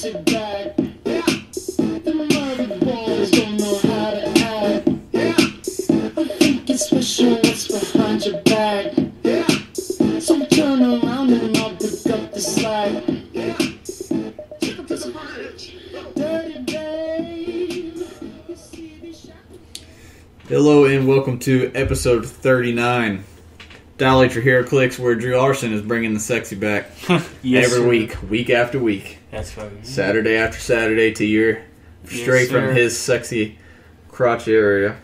it back. Yeah. The mother boys don't know how to act. Yeah. I think it's special what's behind your back. Yeah. So turn around and I'll pick up the slack. Yeah. Take up this bridge. Dirty babe. You see these shadows? Hello and welcome to episode 39. Dial at your Heroclix, where Drew Larson is bringing the sexy back every week after week. That's right. Saturday after Saturday to your straight from his sexy crotch area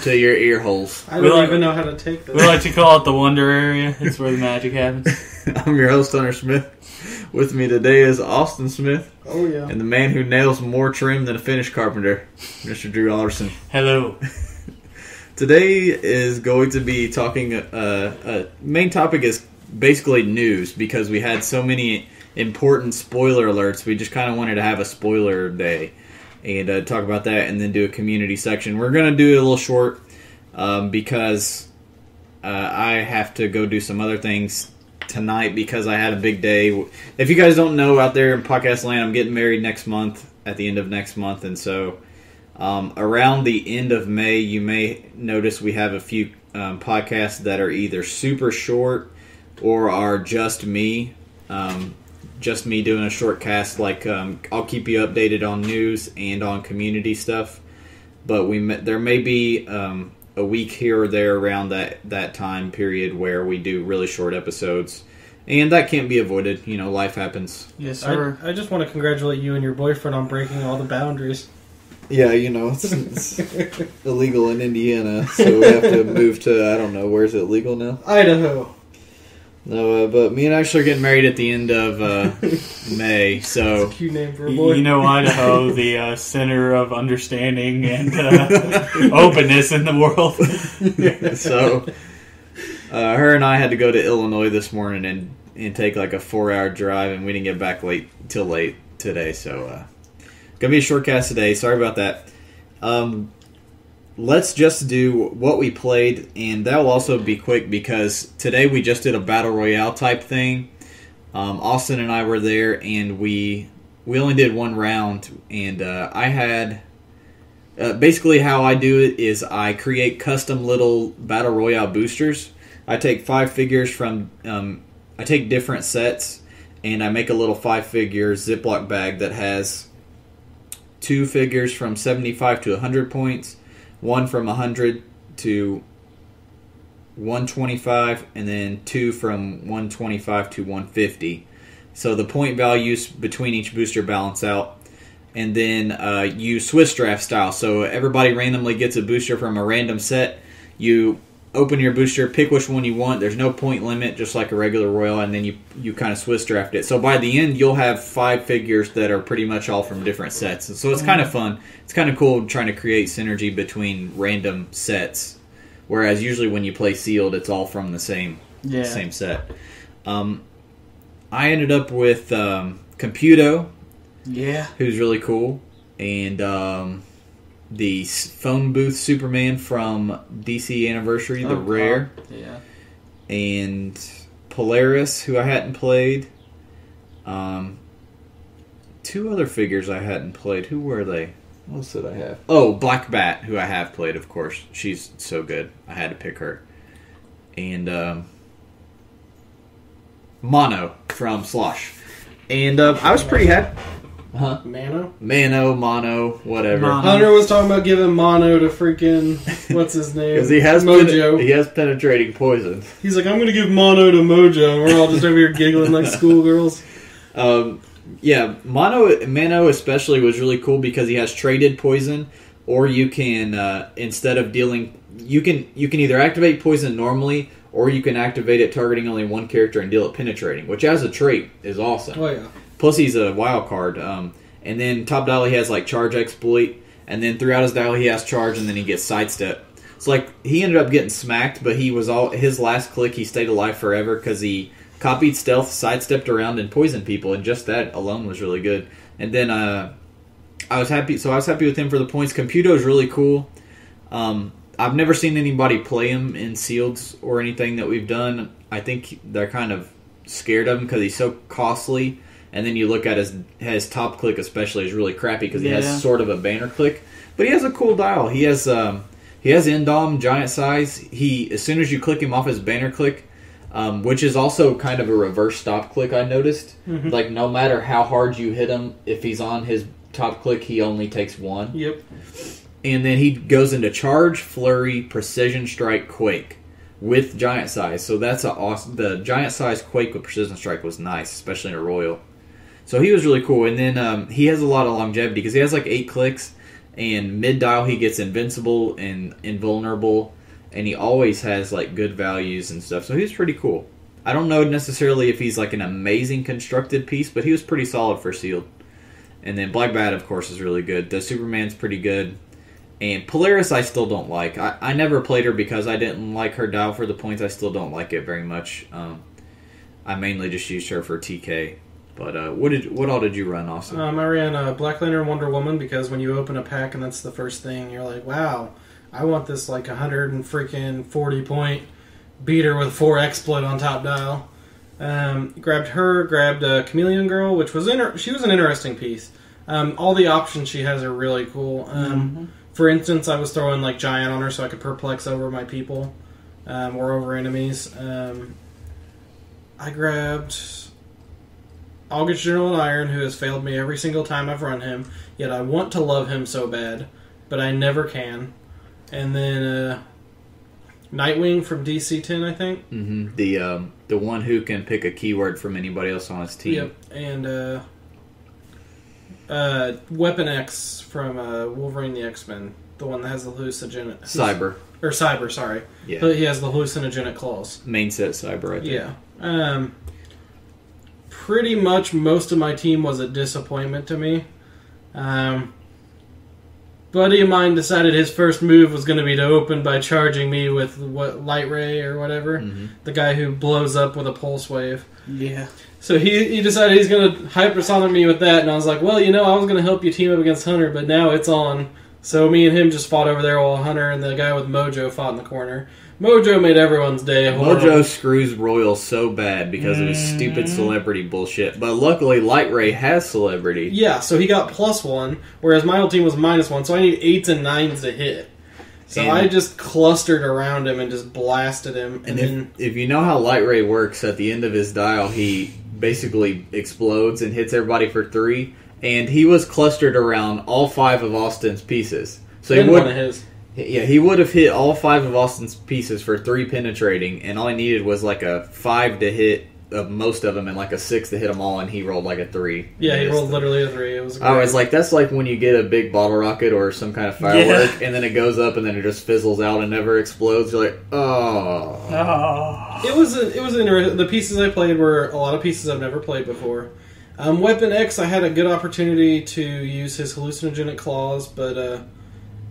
to your ear holes. I don't even know how to take this. We like to call it the Wonder Area. It's where the magic happens. I'm your host, Hunter Smith. With me today is Austin Smith. Oh, yeah. And the man who nails more trim than a finished carpenter, Mr. Drew Larson. Hello. Today is going to be talking, main topic is basically news, because we had so many important spoiler alerts. We just kind of wanted to have a spoiler day and talk about that, and then do a community section. We're going to do it a little short because I have to go do some other things tonight because I had a big day. If you guys don't know out there in podcast land, I'm getting married next month, at the end of next month, and so around the end of May, you may notice we have a few podcasts that are either super short or are just me doing a short cast. Like I'll keep you updated on news and on community stuff, but there may be a week here or there around that time period where we do really short episodes, and that can't be avoided. You know, life happens. Yes, sir. I just want to congratulate you and your boyfriend on breaking all the boundaries. Yeah, you know, it's illegal in Indiana, so we have to move to, I don't know, where's it legal now? Idaho. No, but me and Ashley are getting married at the end of May, so... That's a cute name for a boy. You know Idaho, the center of understanding and openness in the world. So, her and I had to go to Illinois this morning and take like a 4-hour drive, and we didn't get back till late today, so... Gonna be a short cast today. Sorry about that. Let's just do what we played, and that will also be quick because today we just did a battle royale type thing. Austin and I were there, and we only did one round. And I had basically how I do it is I create custom little battle royale boosters. I take 5 figures from I take different sets, and I make a little 5-figure Ziploc bag that has 2 figures from 75 to 100 points, 1 from 100 to 125, and then 2 from 125 to 150. So the point values between each booster balance out. And then you Swiss draft style. So everybody randomly gets a booster from a random set. You open your booster, pick which one you want. There's no point limit, just like a regular Royal, and then you kind of Swiss draft it. So by the end, you'll have 5 figures that are pretty much all from different sets. So it's kind of fun. It's kind of cool trying to create synergy between random sets, whereas usually when you play sealed, it's all from the same set. I ended up with Computo, who's really cool, and the phone booth Superman from DC Anniversary, the rare. Yeah. And Polaris, who I hadn't played. 2 other figures I hadn't played. Who were they? What else did I have? Oh, Black Bat, who I have played, of course. She's so good. I had to pick her. And Mono from Slosh. And I was pretty happy. Huh? Mono, whatever. Hunter was talking about giving Mono to freaking, what's his name? Because he has Mojo. He has penetrating poison. He's like, I'm going to give Mono to Mojo. And we're all just over here giggling like schoolgirls. Yeah, Mono especially was really cool because he has traded poison, or you can, instead of dealing, you can either activate poison normally, or you can activate it targeting only one character and deal it penetrating, which as a trait is awesome. Oh, yeah. Plus, he's a wild card. And then top dial, he has like charge exploit. And then throughout his dial, he has charge, and then he gets sidestep. So like he ended up getting smacked, but his last click, he stayed alive forever because he copied stealth, sidestepped around, and poisoned people. And just that alone was really good. And then I was happy. So I was happy with him for the points. Computo is really cool. I've never seen anybody play him in sealeds or anything that we've done. I think they're kind of scared of him because he's so costly. And then you look at his top click especially is really crappy because he Yeah. has sort of a banner click. But he has a cool dial. He has Indom, giant size. As soon as you click him off his banner click, which is also kind of a reverse stop click, I noticed. Mhm. Like, no matter how hard you hit him, if he's on his top click, he only takes one. Yep. And then he goes into charge, flurry, precision strike, quake with giant size. So that's awesome. The giant size quake with precision strike was nice, especially in a royal. So he was really cool. And then he has a lot of longevity because he has like 8 clicks. And mid dial he gets invincible and invulnerable. And he always has like good values and stuff. So he's pretty cool. I don't know necessarily if he's like an amazing constructed piece, but he was pretty solid for sealed. And then Black Bat, of course, is really good. The Superman's pretty good. And Polaris I still don't like. I never played her because I didn't like her dial for the points. I still don't like it very much. I mainly just used her for TK. But what all did you run, Austin? I ran Black Lantern Wonder Woman because when you open a pack and that's the first thing, you're like, wow, I want this like 140 point beater with 4 exploit on top dial. Grabbed her, grabbed Chameleon Girl, which was she was an interesting piece. All the options she has are really cool. For instance, I was throwing like Giant on her so I could perplex over my people or over enemies. I grabbed August General Iron, who has failed me every single time I've run him, yet I want to love him so bad, but I never can. And then Nightwing from DC-10, I think. Mm-hmm. The one who can pick a keyword from anybody else on his team. Yep. And Weapon X from Wolverine the X-Men, the one that has the hallucinogenic... Cyber, sorry. Yeah. But he has the hallucinogenic claws. Main set Cyber, I think. Yeah. Pretty much most of my team was a disappointment to me. Buddy of mine decided his first move was going to be to open by charging me with Light Ray or whatever. Mm-hmm. The guy who blows up with a pulse wave. Yeah. So he decided he's going to hypersonic me with that, and I was like, well, I was going to help you team up against Hunter, but now it's on. So me and him just fought over there while Hunter and the guy with Mojo fought in the corner. Mojo made everyone's day horrible. Mojo screws Royal so bad because of his stupid celebrity bullshit. But luckily, Light Ray has celebrity. Yeah, so he got +1, whereas my old team was -1, so I need 8s and 9s to hit. So I just clustered around him and just blasted him. And if you know how Light Ray works, at the end of his dial, he basically explodes and hits everybody for 3. And he was clustered around all 5 of Austin's pieces. So he one of his. Yeah, he would have hit all 5 of Austin's pieces for 3 penetrating, and all he needed was like a 5 to hit most of them and like a 6 to hit them all, and he rolled like a 3. Yeah, he rolled literally a 3. It was great. I was like, that's like when you get a big bottle rocket or some kind of firework, and then it goes up and then it just fizzles out and never explodes. You're like, oh. It was interesting. The pieces I played were a lot of pieces I've never played before. Weapon X, I had a good opportunity to use his hallucinogenic claws, but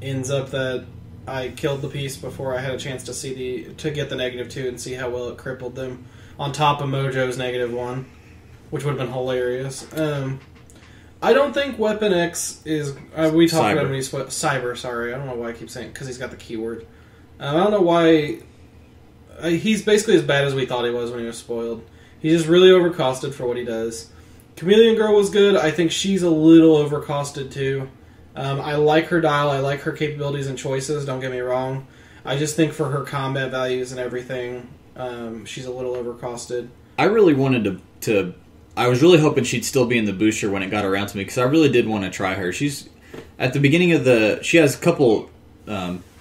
ends up that I killed the piece before I had a chance to get the -2 and see how well it crippled them. On top of Mojo's -1, which would have been hilarious. I don't think Weapon X is. We talked about him when he's Cyber. Sorry, I don't know why I keep saying because he's got the keyword. I don't know why. He's basically as bad as we thought he was when he was spoiled. He's just really overcosted for what he does. Chameleon Girl was good. I think she's a little overcosted too. I like her dial. I like her capabilities and choices. Don't get me wrong. I just think for her combat values and everything, she's a little overcosted. I really wanted to. I was really hoping she'd still be in the booster when it got around to me because I really did want to try her. She's at the beginning of she has a couple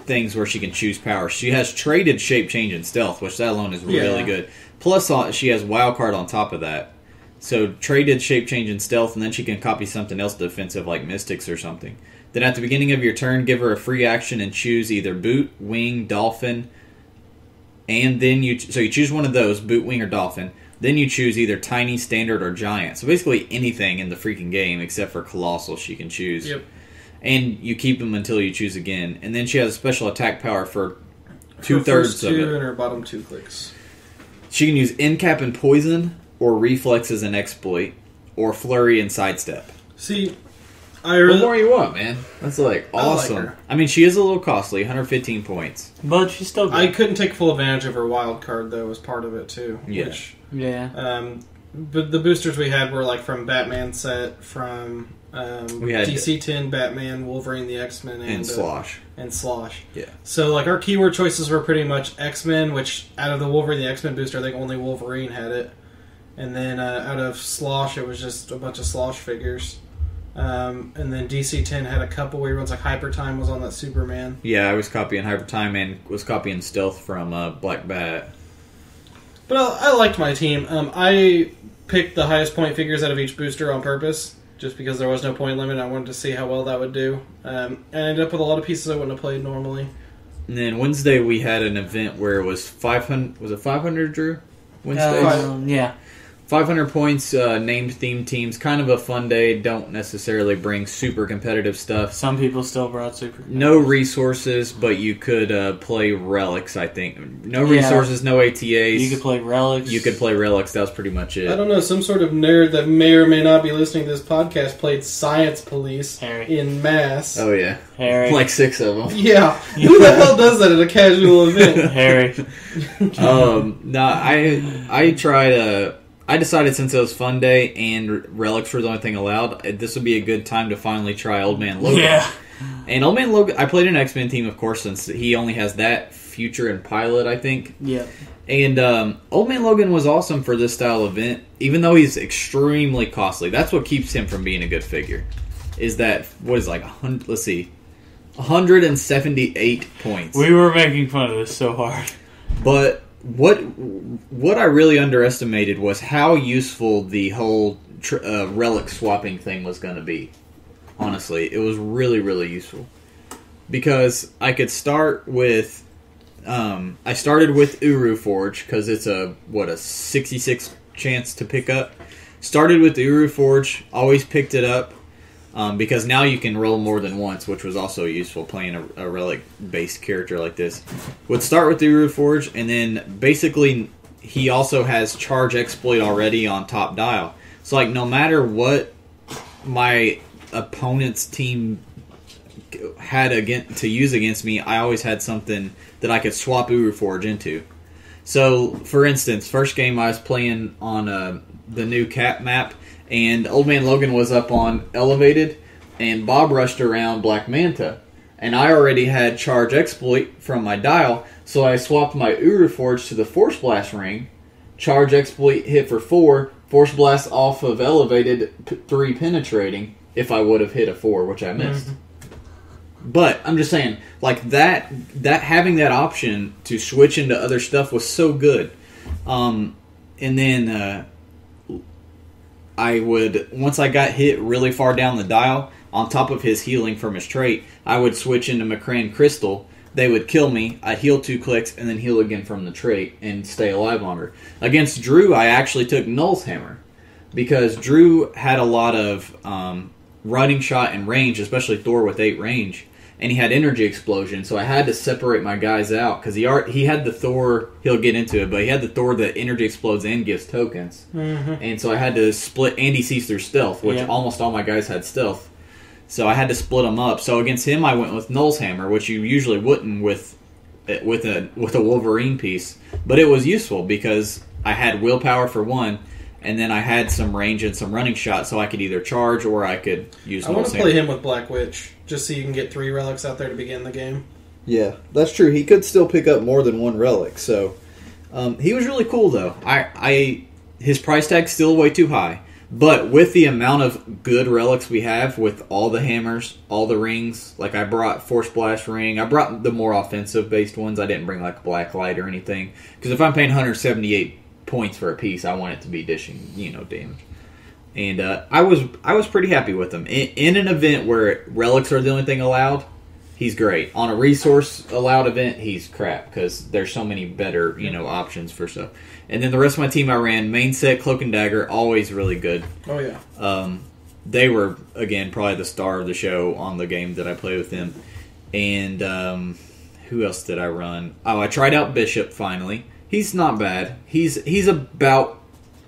things where she can choose power. She has traded shape change and stealth, which that alone is really good. Plus, she has wild card on top of that. So traded shape change and stealth, and then she can copy something else defensive like Mystics or something. Then at the beginning of your turn, give her a free action and choose either Boot, Wing, Dolphin, and then you choose one of those, Boot, Wing, or Dolphin. Then you choose either Tiny, Standard, or Giant. So basically anything in the freaking game except for Colossal she can choose. Yep. And you keep them until you choose again. And then she has a special attack power for 2/3 of it. And her bottom 2 clicks. She can use End Cap and Poison, or Reflexes and Exploit, or Flurry and Sidestep. See, what more you want, man? That's like awesome. I like her. I mean, she is a little costly, 115 points. But she's still good. I couldn't take full advantage of her wild card, though, as part of it, too. Yeah. Yeah. but the boosters we had were like from Batman set, from We had DC-10, Batman, Wolverine, the X-Men, and Slosh. And Slosh. Yeah. So like our keyword choices were pretty much X-Men, which out of the Wolverine, the X-Men booster, I think only Wolverine had it. And then out of Slosh, it was just a bunch of Slosh figures. And then DC-10 had a couple weird ones, like Hyper Time was on that Superman. Yeah, I was copying Hyper Time and was copying Stealth from Black Bat. But I liked my team. I picked the highest point figures out of each booster on purpose, just because there was no point limit. I wanted to see how well that would do. And I ended up with a lot of pieces I wouldn't have played normally. And then Wednesday we had an event where it was 500. Was it 500, Drew? Wednesday? Yeah. 500 points, named themed teams. Kind of a fun day. Don't necessarily bring super competitive stuff. Some people still brought super. No resources, but you could play relics, I think. No resources, no ATAs. You could play relics. You could play relics. That was pretty much it. I don't know, some sort of nerd that may or may not be listening to this podcast played Science Police Harry. in mass. Oh, yeah. Harry. Like 6 of them. Yeah. Who the hell does that at a casual event? Harry. No, I tried... I decided since it was Fun Day and relics were the only thing allowed, this would be a good time to finally try Old Man Logan. Yeah. And Old Man Logan, I played an X-Men team, of course, since he only has that, Future and Pilot, I think. Yeah. And Old Man Logan was awesome for this style event, even though he's extremely costly. That's what keeps him from being a good figure. Is that, what is it, like, 100, let's see, 178 points. We were making fun of this so hard. But what I really underestimated was how useful the whole relic swapping thing was going to be. Honestly, it was really, really useful. Because I could start with... I started with Uru Forge, because it's a 66 chance to pick up. Started with the Uru Forge, always picked it up, because now you can roll more than once, which was also useful playing a relic-based character like this. Would start with the Uru Forge, and then basically he also has Charge Exploit already on top dial. So like no matter what my opponent's team had to use against me, I always had something that I could swap Uru Forge into. So for instance, first game I was playing on the new Cap map, and Old Man Logan was up on Elevated, and Bob rushed around Black Manta. And I already had Charge Exploit from my dial, so I swapped my Uru Forge to the Force Blast ring. Charge Exploit hit for 4, Force Blast off of Elevated, 3 penetrating, if I would have hit a 4, which I missed. But, I'm just saying, like, that having that option to switch into other stuff was so good. And then... I would, once I got hit really far down the dial, on top of his healing from his trait, I would switch into McCran Crystal. They would kill me, I'd heal 2 clicks, and then heal again from the trait, and stay alive longer. Against Drew, I actually took Null's Hammer, because Drew had a lot of running shot and range, especially Thor with 8 range, and he had energy explosion, so I had to separate my guys out, because he had the Thor, he'll get into it, but he had the Thor that energy explodes and gives tokens. And so I had to split, and he sees through stealth, which almost all my guys had stealth. So I had to split them up. So against him I went with Null's Hammer, which you usually wouldn't with a Wolverine piece. But it was useful, because I had willpower for 1, and then I had some range and some running shot, so I could either charge or I could use I want to play him with Black Witch, just so you can get 3 relics out there to begin the game. Yeah, that's true. He could still pick up more than 1 relic, so... he was really cool, though. His price tag's still way too high, but with the amount of good relics we have, with all the hammers, all the rings, like I brought Force Blast ring, I brought the more offensive-based ones, I didn't bring like Black Light or anything, because if I'm paying 178 points for a piece, I want it to be dishing, damage. And I was pretty happy with him. In an event where relics are the only thing allowed, he's great. On a resource allowed event, he's crap, because there's so many better options for stuff. And then the rest of my team I ran, main set, Cloak and Dagger, always really good. Oh yeah. They were, again, probably the star of the show on the game that I played with them. And who else did I run? Oh, I tried out Bishop finally. He's not bad. He's about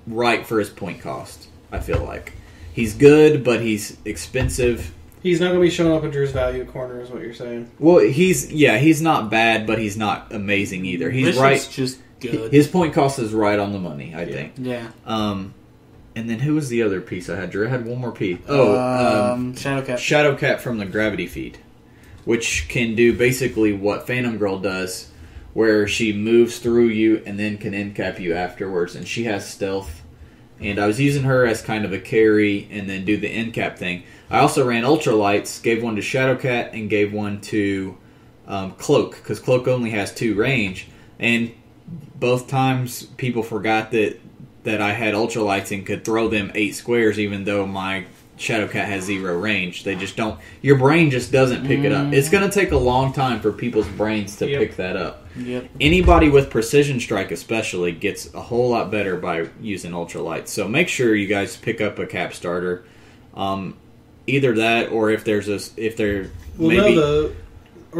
right for his point cost, I feel like. He's good, but he's expensive. He's not going to be showing up in Drew's value corner, is what you're saying. Well, he's not bad, but he's not amazing either. He's Bishop's right. Just good. His point cost is right on the money, I think. Yeah. And then who was the other piece I had? Drew had one more piece. Shadowcat. Shadowcat from the Gravity Feed, which can do basically what Phantom Girl does, where she moves through you and then can end cap you afterwards. And she has stealth. And I was using her as kind of a carry and then do the end cap thing. I also ran Ultralights, gave one to Shadowcat and gave one to Cloak, because Cloak only has 2 range. And both times people forgot that I had Ultralights and could throw them 8 squares even though my Shadowcat has 0 range. They just don't... Your brain just doesn't pick it up. It's going to take a long time for people's brains to pick that up. Yep. Anybody with Precision Strike especially gets a whole lot better by using Ultralights. So make sure you guys pick up a cap starter. Either that or if there's Are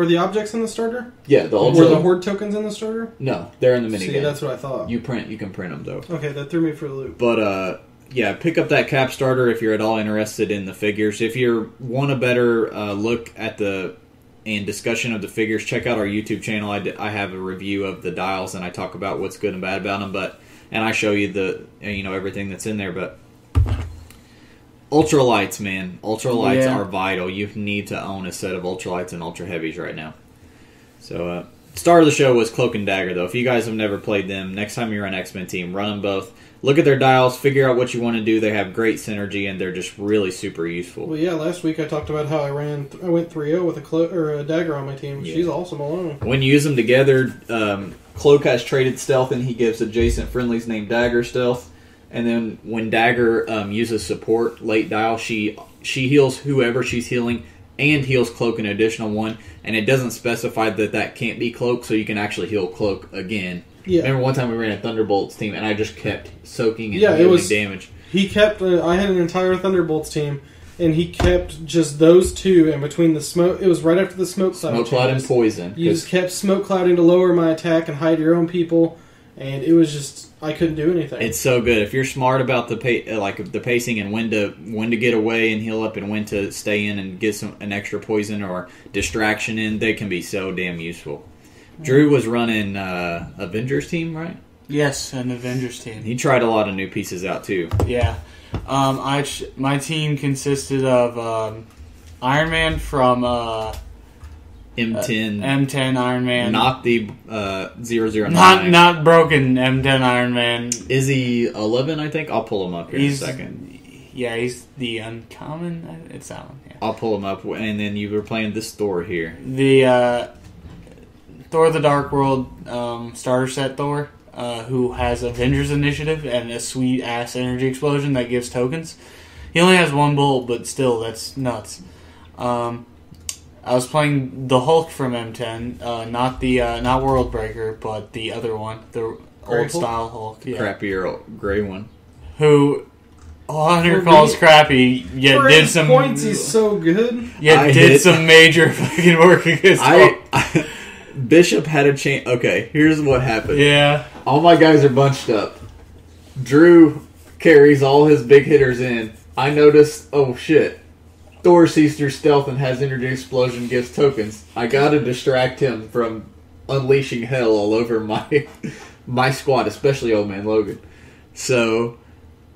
the objects in the starter? Yeah, the Were the horde tokens in the starter? No, they're in the minigame. See, that's what I thought. You can print them though. Okay, that threw me for a loop. But yeah, pick up that cap starter if you're at all interested in the figures. If you want a better look at and discussion of the figures, check out our YouTube channel. I have a review of the dials and I talk about what's good and bad about them. And I show you everything that's in there. But Ultralights, man. Ultralights are vital. You need to own a set of Ultralights and Ultra Heavies right now. So, star of the show was Cloak and Dagger, though. If you guys have never played them, next time you run X-Men Team, run them both. Look at their dials, figure out what you want to do. They have great synergy, and they're just really super useful. Well, yeah, last week I talked about how I went 3-0 with a Dagger on my team. Yeah. She's awesome alone. When you use them together, Cloak has traded stealth, and he gives adjacent friendlies named Dagger stealth. And then when Dagger uses support late dial, she heals whoever she's healing and heals Cloak an additional 1. And it doesn't specify that can't be Cloak, so you can actually heal Cloak again. Yeah. Remember one time we ran a Thunderbolts team, and I just kept soaking and dealing damage. He kept... I had an entire Thunderbolts team, and he kept just those 2, and between the smoke... It was right after the smoke cloud. Smoke cloud and poison. You just kept smoke clouding to lower my attack and hide your own people, and it was just... I couldn't do anything. It's so good. If you're smart about the pacing and when to get away and heal up and when to stay in and get an extra poison or distraction in, they can be so damn useful. Drew was running Avengers team, right? Yes, an Avengers team. He tried a lot of new pieces out too. Yeah, my team consisted of Iron Man from M10. M10 Iron Man. Not the 009. Not broken M10 Iron Man. Is he 11, I think? I'll pull him up here in a second. Yeah, he's the uncommon. It's that one. Yeah. I'll pull him up. And then you were playing this Thor here. The Thor the Dark World starter set Thor, who has Avengers Initiative and a sweet-ass energy explosion that gives tokens. He only has 1 bullet, but still, that's nuts. I was playing the Hulk from M10, not World Breaker, but the other one, the old style Hulk, crappier gray one, who Hunter calls crappy. Yet for did some points. He's so good. Yet did some major fucking work against Hulk. Bishop had a chance. Okay, here's what happened. Yeah, all my guys are bunched up. Drew carries all his big hitters in. I noticed. Oh shit. Thor sees through stealth and has energy explosion, gives tokens. I gotta distract him from unleashing hell all over my squad, especially Old Man Logan. So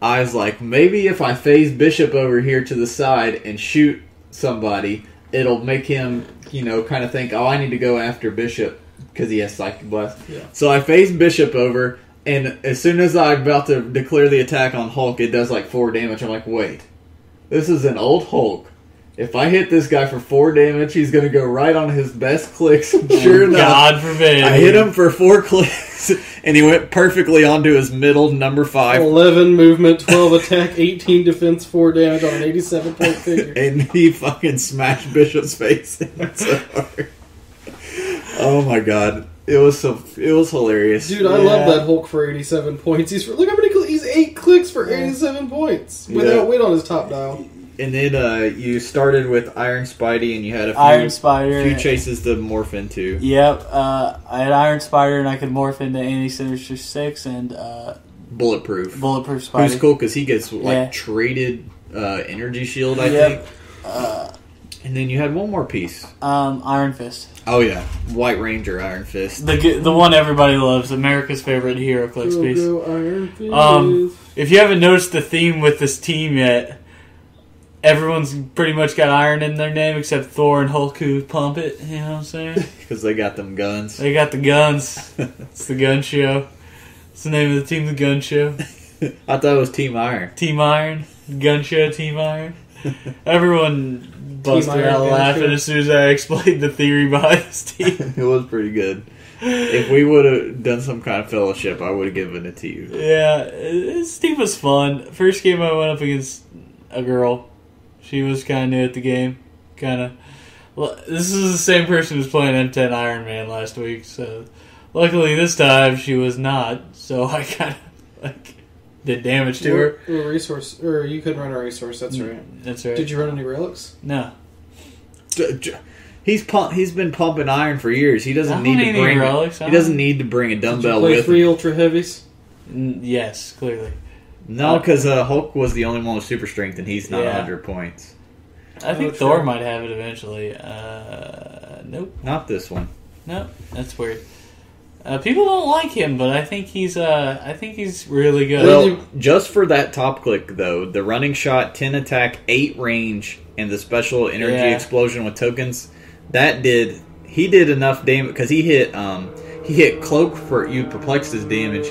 I was like, maybe if I phase Bishop over here to the side and shoot somebody, it'll make him, kind of think, oh, I need to go after Bishop because he has Psychic Blast. Yeah. So I phase Bishop over, and as soon as I'm about to declare the attack on Hulk, it does 4 damage. I'm like, wait, this is an old Hulk. If I hit this guy for 4 damage, he's going to go right on his best clicks. Sure enough, God forbid. I hit him for 4 clicks, and he went perfectly onto his middle, number 5. 11 movement, 12 attack, 18 defense, 4 damage on an 87-point figure. And he fucking smashed Bishop's face in so hard. Oh my god. It was hilarious. Dude, I love that Hulk for 87 points. Look how many he's 8 clicks for 87 points without weight on his top dial. And then you started with Iron Spidey, and you had a few chases to morph into. Yep, I had Iron Spider, and I could morph into Anti-Sinister 6 and Bulletproof Spidey. Who's cool because he gets traded energy shield, I think. And then you had one more piece. Iron Fist. Oh yeah, White Ranger Iron Fist. The one everybody loves, America's favorite Heroclix piece. Iron Fist. if you haven't noticed the theme with this team yet, everyone's pretty much got iron in their name except Thor and Hulk who pump it. You know what I'm saying? Because they got them guns. They got the guns. It's the gun show. It's the name of the team, the gun show. I thought it was Team Iron. Team Iron. Gun show, Team Iron. Everyone busted Iron, out Gun laughing Show. as soon as I explained the theory behind this team. It was pretty good. If we would have done some kind of fellowship, I would have given it to you. Yeah, this team was fun. First game I went up against a girl. She was kind of new at the game. This is the same person who was playing M10 Iron Man last week, so luckily this time she was not, so I kind of did damage to her. A resource, or you couldn't run a resource. That's right. That's right. Did you run any relics? No. He's been pumping iron for years. He doesn't I don't need to need bring. any relics. He doesn't need to bring a Did you dumbbell play with 3 him. ultra heavies? Yes, clearly. No, because Hulk was the only one with super strength, and he's not Yeah. 100 points. I think true. Thor might have it eventually. Nope. Not this one. Nope. That's weird. People don't like him, but I think he's really good. Well, just for that top click though, the running shot, 10 attack, 8 range, and the special energy Yeah. explosion with tokens, he did enough damage because he hit cloak for you perplexed his damage.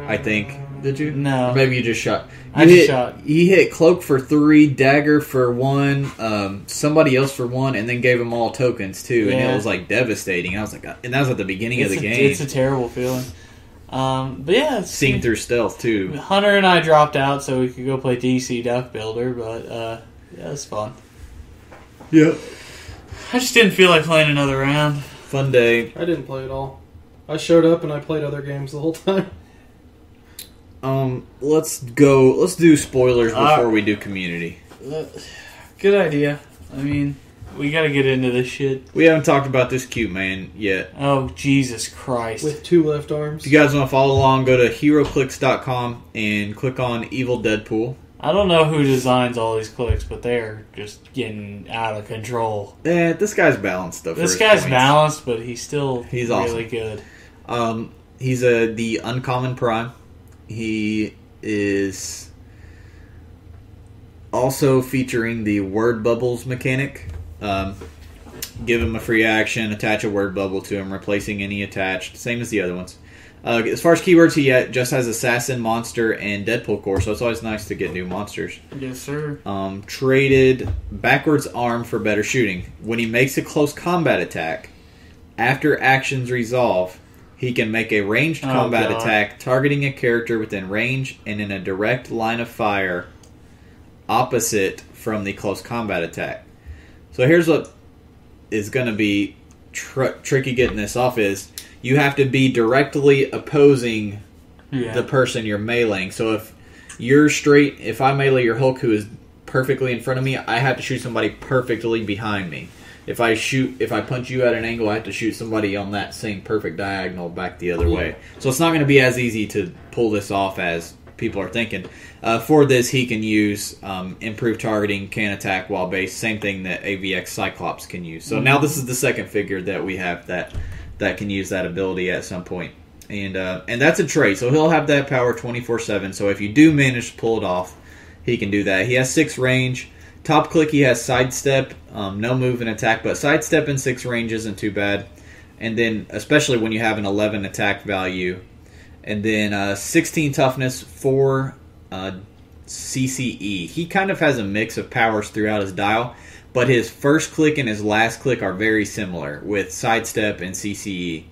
I think. Did you? No. Or maybe you just shot. I just shot. He hit cloak for 3, dagger for 1, somebody else for 1, and then gave them all tokens too, and Yeah. it was like devastating. I was like, and that was at the beginning of the game. It's a terrible feeling. But yeah, Seen through stealth too. Hunter and I dropped out so we could go play DC Duck Builder, but yeah, it's fun. Yep. I just didn't feel like playing another round. Fun day. I didn't play at all. I showed up and I played other games the whole time. Let's do spoilers before we do community. Good idea. I mean, we gotta get into this shit. We haven't talked about this cute man yet. Oh, Jesus Christ. With 2 left arms. If you guys want to follow along, go to heroclix.com and click on Evil Deadpool. I don't know who designs all these clicks, but they're just getting out of control. This guy's balanced though. This guy's balanced, but he's He's really good. He's the uncommon prime. He is also featuring the word bubbles mechanic. Give him a free action, attach a word bubble to him, replacing any attached, same as the other ones. As far as keywords, he just has Assassin, Monster, and Deadpool core, so it's always nice to get new monsters. Yes, sir. Traded backwards arm for better shooting. When he makes a close combat attack, after actions resolve, he can make a ranged combat attack targeting a character within range and in a direct line of fire opposite from the close combat attack. So here's what is going to be tricky getting this off is you have to be directly opposing the person you're meleeing. So if I melee your Hulk who is perfectly in front of me, I have to shoot somebody perfectly behind me. If I punch you at an angle, I have to shoot somebody on that same perfect diagonal back the other way. So it's not going to be as easy to pull this off as people are thinking. For this, he can use improved targeting, can attack while based, same thing that AVX Cyclops can use. So now this is the second figure that we have that can use that ability at some point. And that's a trait, so he'll have that power 24/7. So if you do manage to pull it off, he can do that. He has 6 range. Top click, he has sidestep, no move and attack, but sidestep in 6 range isn't too bad. And then, especially when you have an 11 attack value. And then 16 toughness, 4 CCE. He kind of has a mix of powers throughout his dial, but his first click and his last click are very similar with sidestep and CCE.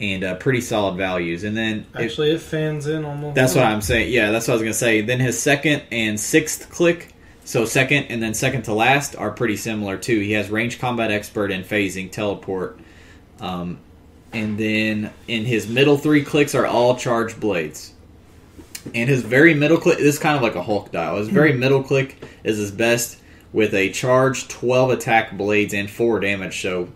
And pretty solid values. And then Actually, it fans in almost. That's what I'm saying. Yeah, that's what I was going to say. Then his second and 6th click, so second and then second to last, are pretty similar too. He has range combat expert and phasing, teleport. And then in his middle 3 clicks are all charged blades. And his very middle click, this is kind of like a Hulk dial. His very middle click is his best with a charged 12 attack blades and 4 damage. So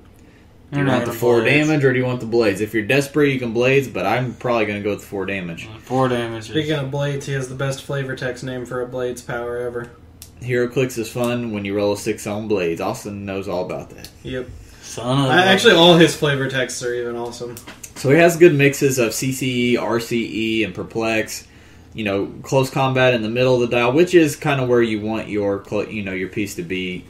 do you want the 4 damage or do you want the blades? If you're desperate, you can blades, but I'm probably going to go with the 4 damage. 4 damage. Speaking of blades, he has the best flavor text name for a blade's power ever. Heroclix is fun when you roll a 6 on blades. Austin knows all about that. Yep. Son of Actually, all his flavor texts are even awesome. So he has good mixes of CCE, RCE, and Perplex. close combat in the middle of the dial, which is kind of where you want your piece to be.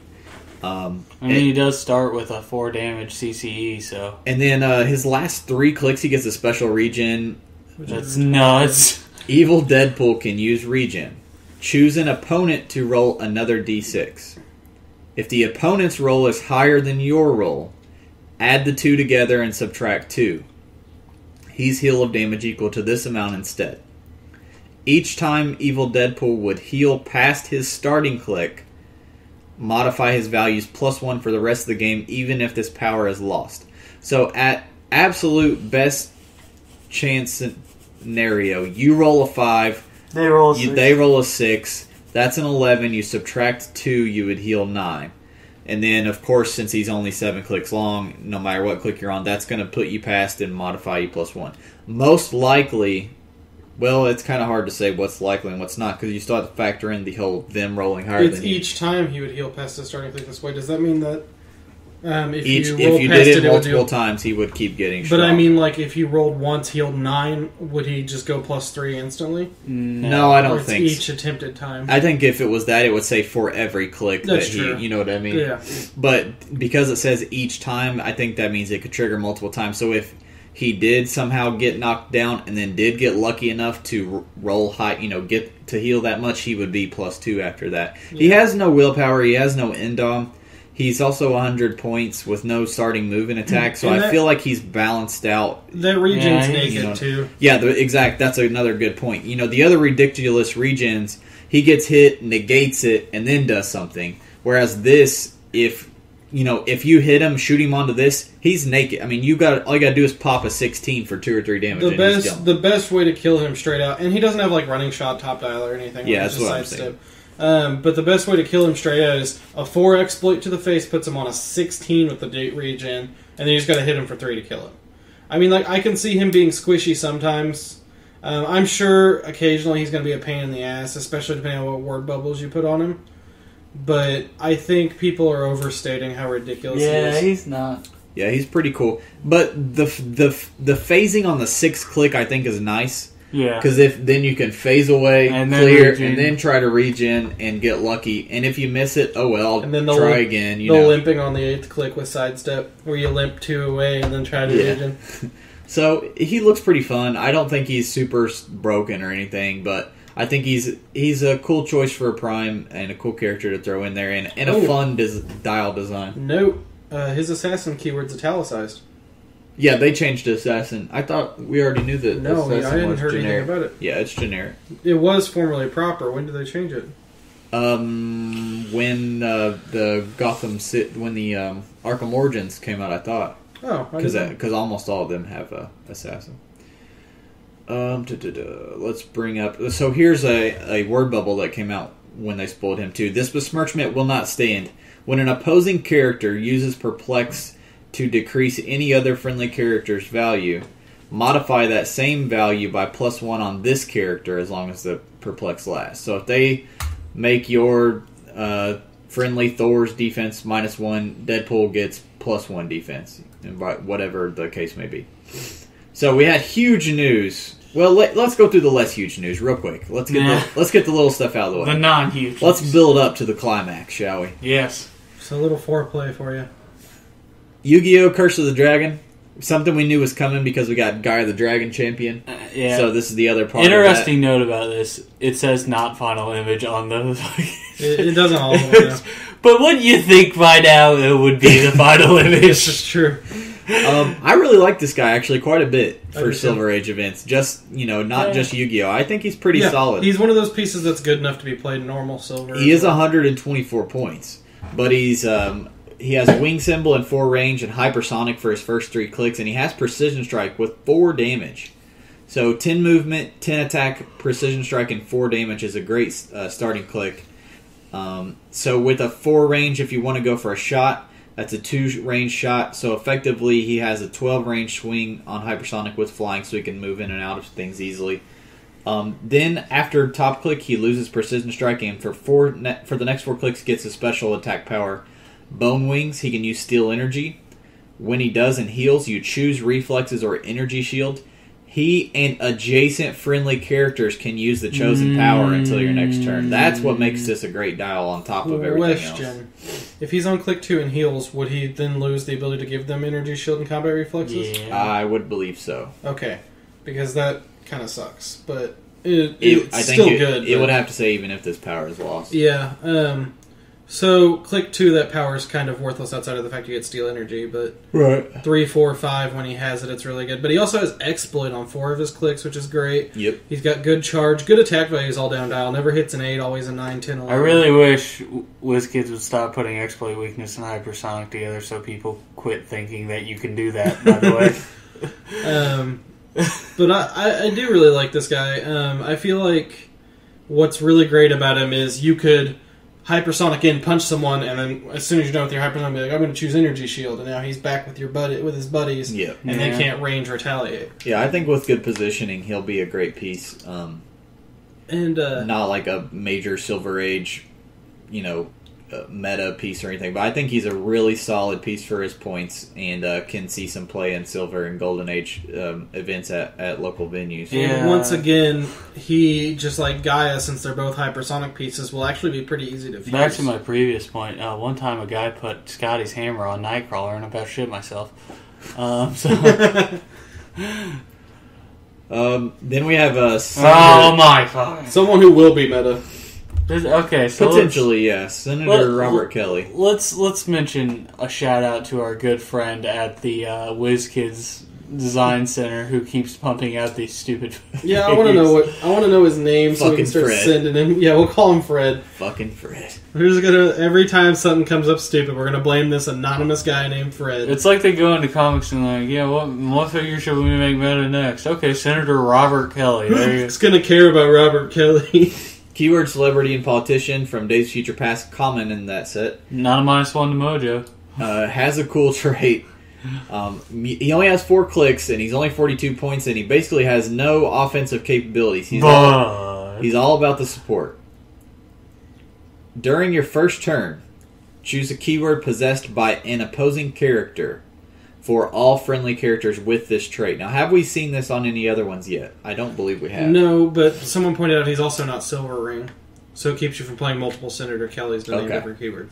He does start with a 4 damage CCE, so. And then his last 3 clicks, he gets a special regen. That's nuts. Evil Deadpool can use regen. Choose an opponent to roll another d6. If the opponent's roll is higher than your roll, add the 2 together and subtract 2. He's heal of damage equal to this amount instead. Each time Evil Deadpool would heal past his starting click, modify his values +1 for the rest of the game, even if this power is lost. So at absolute best chance scenario, you roll a 5, They roll a 6. they roll a 6, that's an 11, you subtract 2, you would heal 9. And then, of course, since he's only 7 clicks long, no matter what click you're on, that's going to put you past and modify you +1. Most likely, well, it's kind of hard to say what's likely and what's not, because you still have to factor in the whole them rolling higher It's than you. each time he would heal past the starting click this way. Does that mean that if If you roll you past did it would multiple do... times, he would keep getting But stronger. I mean, like, if you rolled once, healed 9, would he just go +3 instantly? No, I Or don't it's think each so. attempted time? I think if it was that, it would say for every click That's that he, true. you know what I mean? Yeah. But because it says each time, I think that means it could trigger multiple times. So if he did somehow get knocked down and then did get lucky enough to roll high, get to heal that much, he would be +2 after that. Yeah. He has no willpower. He has no endom. He's also 100 points with no starting move and attack, so And I that- feel like he's balanced out. That regen's Yeah, naked, too. Yeah, that's another good point. The other ridiculous regens, he gets hit, negates it, and then does something. Whereas this, if you hit him, shoot him onto this, he's naked. I mean, all you gotta do is pop a 16 for 2 or 3 damage. The best way to kill him straight out, and he doesn't have like running shot, top dial, or anything. Yeah, like, that's just what I'm sidestep. But the best way to kill him straight out is a 4 exploit to the face puts him on a 16 with the regen, and then you just got to hit him for 3 to kill him. I mean, like, I can see him being squishy sometimes. I'm sure occasionally he's going to be a pain in the ass, especially depending on what word bubbles you put on him. But I think people are overstating how ridiculous he Yeah, is. he's not. Yeah, he's pretty cool. But the phasing on the 6th click, I think, is nice. Yeah. Because then you can phase away, And then clear, regen. and then try to regen and get lucky. And if you miss it, oh well, And then try again. The limping on the 8th click with sidestep, where you limp 2 away and then try to Yeah. regen. So he looks pretty fun. I don't think he's super broken or anything, but I think he's a cool choice for a prime and a cool character to throw in there and a Oh. fun dial design. Note, his assassin keyword's italicized. Yeah, they changed to assassin. I thought we already knew that. No, I assassin hadn't was heard generic. anything about it. Yeah, it's generic. It was formerly proper. When did they change it? When the Arkham Origins came out, I thought Oh, I didn't know. because almost all of them have assassin. Let's bring up. So here's a word bubble that came out when they spoiled him too. This besmirchment will not stand when an opposing character uses perplex to decrease any other friendly character's value. Modify that same value by +1 on this character as long as the perplex lasts. So if they make your friendly Thor's defense -1, Deadpool gets +1 defense, and by whatever the case may be. So we had huge news. Well, let's go through the less huge news real quick. Let's get the little stuff out of the way. The non-huge. Let's build up to the climax, shall we? Yes. It's a little foreplay for you. Yu-Gi-Oh! Curse of the Dragon. Something we knew was coming because we got Guy the Dragon champion. Yeah. So this is the other part Interesting note about this. It says not final image on the... It doesn't all. Yeah. But wouldn't you think by now it would be the final This image? is true. I really like this guy actually quite a bit I for do too. Silver Age events. Just, not just Yu-Gi-Oh! I think he's pretty Yeah, solid. He's one of those pieces that's good enough to be played normal silver. He is 124 points, but he has a wing symbol and 4 range and hypersonic for his first 3 clicks, and he has precision strike with 4 damage. So 10 movement, 10 attack, precision strike, and 4 damage is a great starting click. So with a 4 range, if you want to go for a shot, that's a 2 range shot. So effectively, he has a 12 range swing on hypersonic with flying, so he can move in and out of things easily. Then after top click, he loses precision strike, and for the next 4 clicks, gets a special attack power. Bone Wings, he can use Steel Energy. When he does and heals, you choose Reflexes or Energy Shield. he and adjacent friendly characters can use the chosen power until your next turn. That's what makes this a great dial on top of everything else. If he's on click 2 and heals, would he then lose the ability to give them energy, shield, and combat reflexes? Yeah. I would believe so. Okay. Because that kind of sucks. But it's I think still good. It would have to say even if this power is lost. Yeah. So, click 2, that power is kind of worthless outside of the fact you get steal energy, but Right. 3, 4, 5, when he has it, it's really good. But he also has exploit on 4 of his clicks, which is great. Yep. He's got good charge, good attack values all down dial, never hits an 8, always a 9, 10, 11. I really wish WizKids would stop putting exploit, weakness, and hypersonic together so people quit thinking that you can do that, by the way. But I do really like this guy. I feel like what's really great about him is you could hypersonic in, punch someone, and then as soon as you're done with your hypersonic, be like, I'm going to choose energy shield, and now he's back with his buddies, Yeah. and they can't range retaliate. Yeah, I think with good positioning, he'll be a great piece. And Not like a major Silver Age, meta piece or anything, but I think he's a really solid piece for his points and can see some play in Silver and Golden Age events at local venues. Yeah. And once again, he, just like Gaia, since they're both hypersonic pieces, will actually be pretty easy to fuse. Back to my previous point, one time a guy put Scotty's hammer on Nightcrawler, and I about shit myself. Then we have oh my god! Someone who will be meta. Okay, so potentially, yes, Senator Robert Kelly. Let's mention a shout out to our good friend at the WizKids Design Center who keeps pumping out these stupid. Yeah, I want to know his name so we can start Fred. sending him. Yeah, we'll call him Fred. Fucking Fred. We're just gonna, every time something comes up stupid, we're gonna blame this anonymous guy named Fred. It's like they go into comics and like, yeah, what figure should we make meta next? Okay, Senator Robert Kelly. There you go. Who's gonna care about Robert Kelly? Keyword celebrity and politician from Days of Future Past, common in that set. Not a -1 to Mojo. Has a cool trait. He only has 4 clicks, and he's only 42 points, and he basically has no offensive capabilities. He's all about the support. During your first turn, choose a keyword possessed by an opposing character for all friendly characters with this trait. Now, have we seen this on any other ones yet? I don't believe we have. No, but someone pointed out he's also not Silver Ring, so it keeps you from playing multiple Senator Kellys to name different keyword.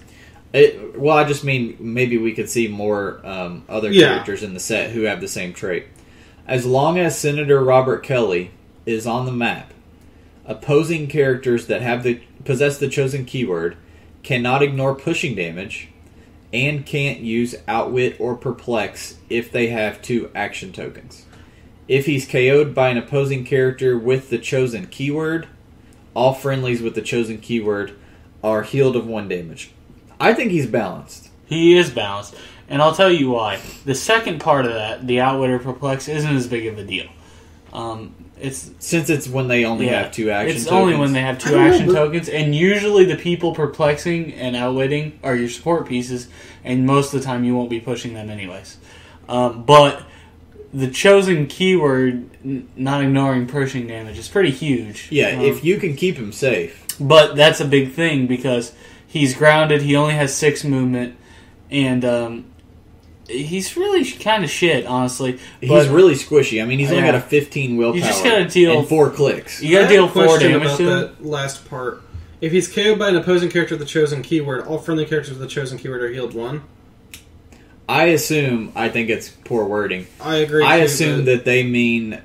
Well, I just mean maybe we could see more other characters in the set who have the same trait. As long as Senator Robert Kelly is on the map, opposing characters that possess the chosen keyword cannot ignore pushing damage and can't use Outwit or Perplex if they have 2 action tokens. If he's KO'd by an opposing character with the chosen keyword, all friendlies with the chosen keyword are healed of 1 damage. I think he's balanced. He is balanced, and I'll tell you why. The second part of that, the Outwit or Perplex, isn't as big of a deal. Since it's when they only have 2 action tokens. It's only when they have 2 action tokens, and usually the people perplexing and outwitting are your support pieces, and most of the time you won't be pushing them anyways. But the chosen keyword, not ignoring pushing damage, is pretty huge. Yeah, if you can keep him safe. But that's a big thing, because he's grounded, he only has 6 movement, and he's really kind of shit, honestly. He's really squishy. I mean, he's only got a 15 willpower. You just gotta deal and 4 clicks. You gotta deal 4 damage about to him. that last part. If he's KO'd by an opposing character with the chosen keyword, all friendly characters with the chosen keyword are healed 1. I think it's poor wording. I agree. I assume that they mean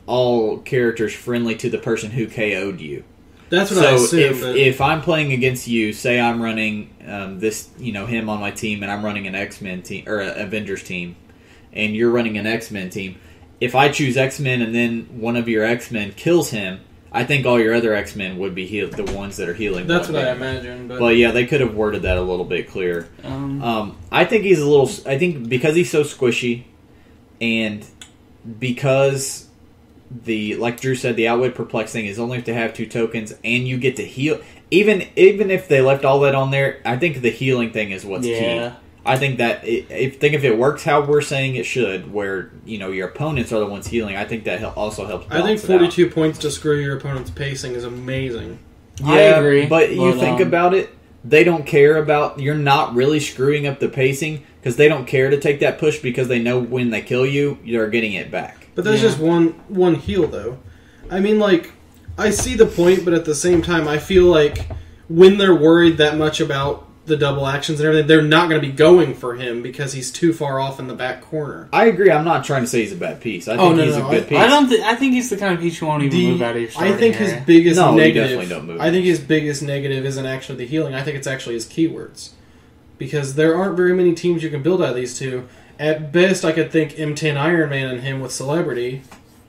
all characters friendly to the person who KO'd you. That's what I assume. If I'm playing against you, say I'm running him on my team, and I'm running an X-Men team or an Avengers team, and you're running an X-Men team. If I choose X-Men and then one of your X-Men kills him, I think all your other X-Men would be healed, the ones that are healing. That's what I imagine. But yeah, they could have worded that a little bit clearer. I think he's a little. I think because he's so squishy, and because like Drew said, the Outwit Perplex thing is only to have 2 tokens, and you get to heal. Even if they left all that on there, I think the healing thing is what's key. I think that if it works how we're saying it should, where your opponents are the ones healing, I think that also helps. I think 42 points to screw your opponent's pacing is amazing. Yeah, I agree, but you think about it, they don't care about. You're not really screwing up the pacing because they don't care to take that push because they know when they kill you, you're getting it back. But there's just one heal, though. I mean, like, I see the point, but at the same time, I feel like when they're worried that much about the double actions and everything, they're not going to be going for him because he's too far off in the back corner. I agree. I'm not trying to say he's a bad piece. I think he's a good piece. I think he's the kind of piece you won't even move out of your starting I think area. his biggest negative. You definitely don't move. I think his biggest negative isn't actually the healing. I think it's actually his keywords, because there aren't very many teams you can build out of these two. At best, I could think M10 Iron Man and him with Celebrity.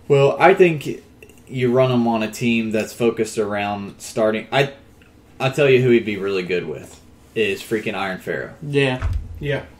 Well, I think you run him on a team that's focused around starting. I'll tell you who he'd be really good with is freaking Iron Pharaoh. Yeah.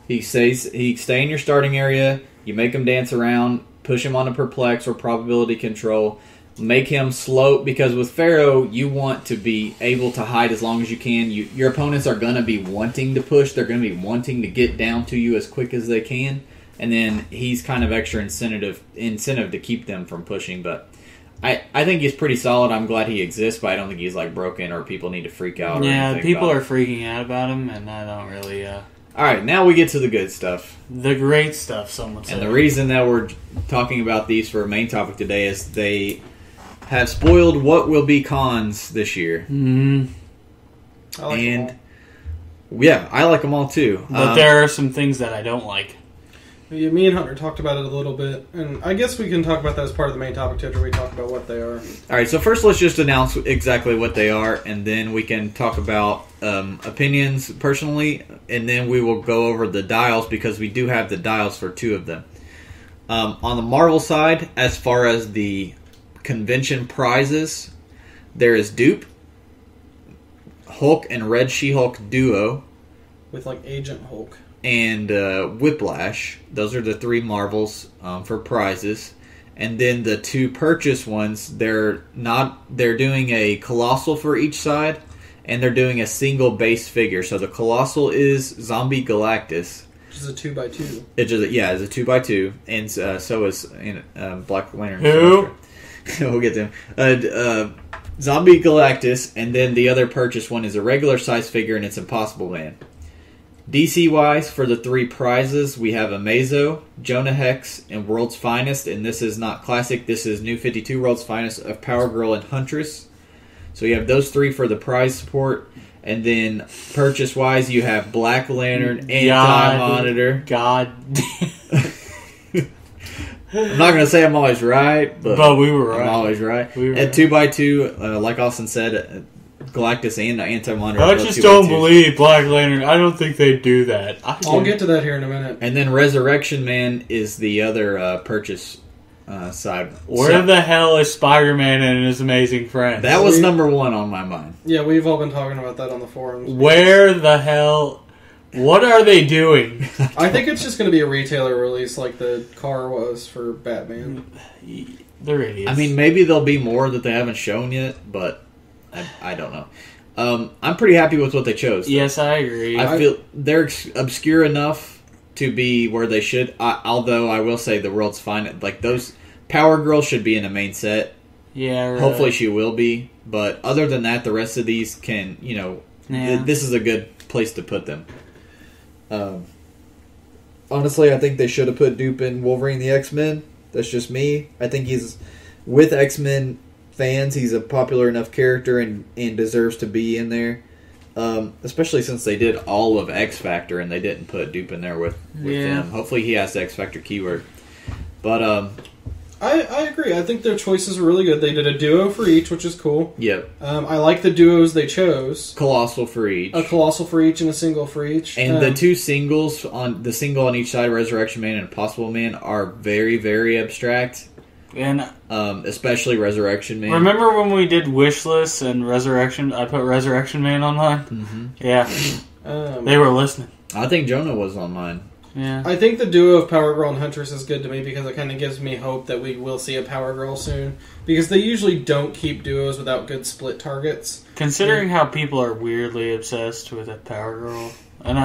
He stay in your starting area. You make him dance around, push him on a perplex or probability control, make him slow, because with Pharaoh you want to be able to hide as long as you can. Your opponents are going to be wanting to push. They're going to be wanting to get down to you as quick as they can, and then he's kind of extra incentive to keep them from pushing. But I think he's pretty solid. I'm glad he exists, but I don't think he's like broken or people need to freak out. Yeah, people are freaking out about him, and I don't really. All right, now we get to the good stuff. The great stuff, some would say. And the reason that we're talking about these for a main topic today is they have spoiled what will be cons this year. Mm-hmm. I like them all. Yeah, I like them all too. But there are some things that I don't like. Yeah, me and Hunter talked about it a little bit, and I guess we can talk about that as part of the main topic after we talk about what they are. All right, so first let's just announce exactly what they are, and then we can talk about opinions personally, and then we will go over the dials, because we do have the dials for two of them. On the Marvel side, as far as the convention prizes, there is Dupe, Hulk and Red She-Hulk duo, With, like, Agent Hulk. and Whiplash. Those are the three Marvels for prizes. And then the two purchase ones, they're doing a Colossal for each side, and they're doing a single base figure. So the Colossal is Zombie Galactus. Which is a 2x2. It's a 2x2, and so is Black Lantern. Who? We'll get to him. Zombie Galactus, and then the other purchase one is a regular size figure, and it's Impossible Man. DC-wise, for the three prizes, we have Amazo, Jonah Hex, and World's Finest. And this is not classic. This is New 52 World's Finest of Power Girl and Huntress. So you have those three for the prize support. And then purchase-wise, you have Black Lantern, Anti-Monitor. God I'm not going to say I'm always right, but we were right. I'm always right. At 2x2, like Austin said, Galactus and Anti-Monitor. I just don't believe Black Lantern. I don't think they do that. I'll get to that here in a minute. And then Resurrection Man is the other purchase side. Where the hell is Spider-Man and his amazing friends? That was number one on my mind. Yeah, we've all been talking about that on the forums. Where the hell? What are they doing? I think it's just going to be a retailer release like the car was for Batman. They're idiots. I mean, maybe there'll be more that they haven't shown yet, but I don't know. I'm pretty happy with what they chose, though. Yes, I agree. I feel they're obscure enough to be where they should. Although I will say the World's Finest, like those Power Girl should be in the main set. Yeah, right. Hopefully she will be. But other than that, the rest of these can, this is a good place to put them. Honestly, I think they should have put Dupe in Wolverine the X-Men. That's just me. I think he's, with X-Men fans, he's a popular enough character and deserves to be in there. Especially since they did all of X-Factor and they didn't put Dupe in there with them. Hopefully he has the X-Factor keyword. But I agree. I think their choices were really good. They did a duo for each, which is cool. Yep. I like the duos they chose. Colossal for each. A Colossal for each and a single for each. And the two singles, the single on each side, Resurrection Man and Impossible Man, are very, very abstract. And especially Resurrection Man. Remember when we did wish lists and Resurrection? I put Resurrection Man on mine. Mm-hmm. Yeah, they were listening. I think Jonah was on mine. Yeah, I think the duo of Power Girl and Huntress is good to me because it kind of gives me hope that we will see a Power Girl soon. Because they usually don't keep duos without good split targets. Considering how people are weirdly obsessed with a Power Girl, and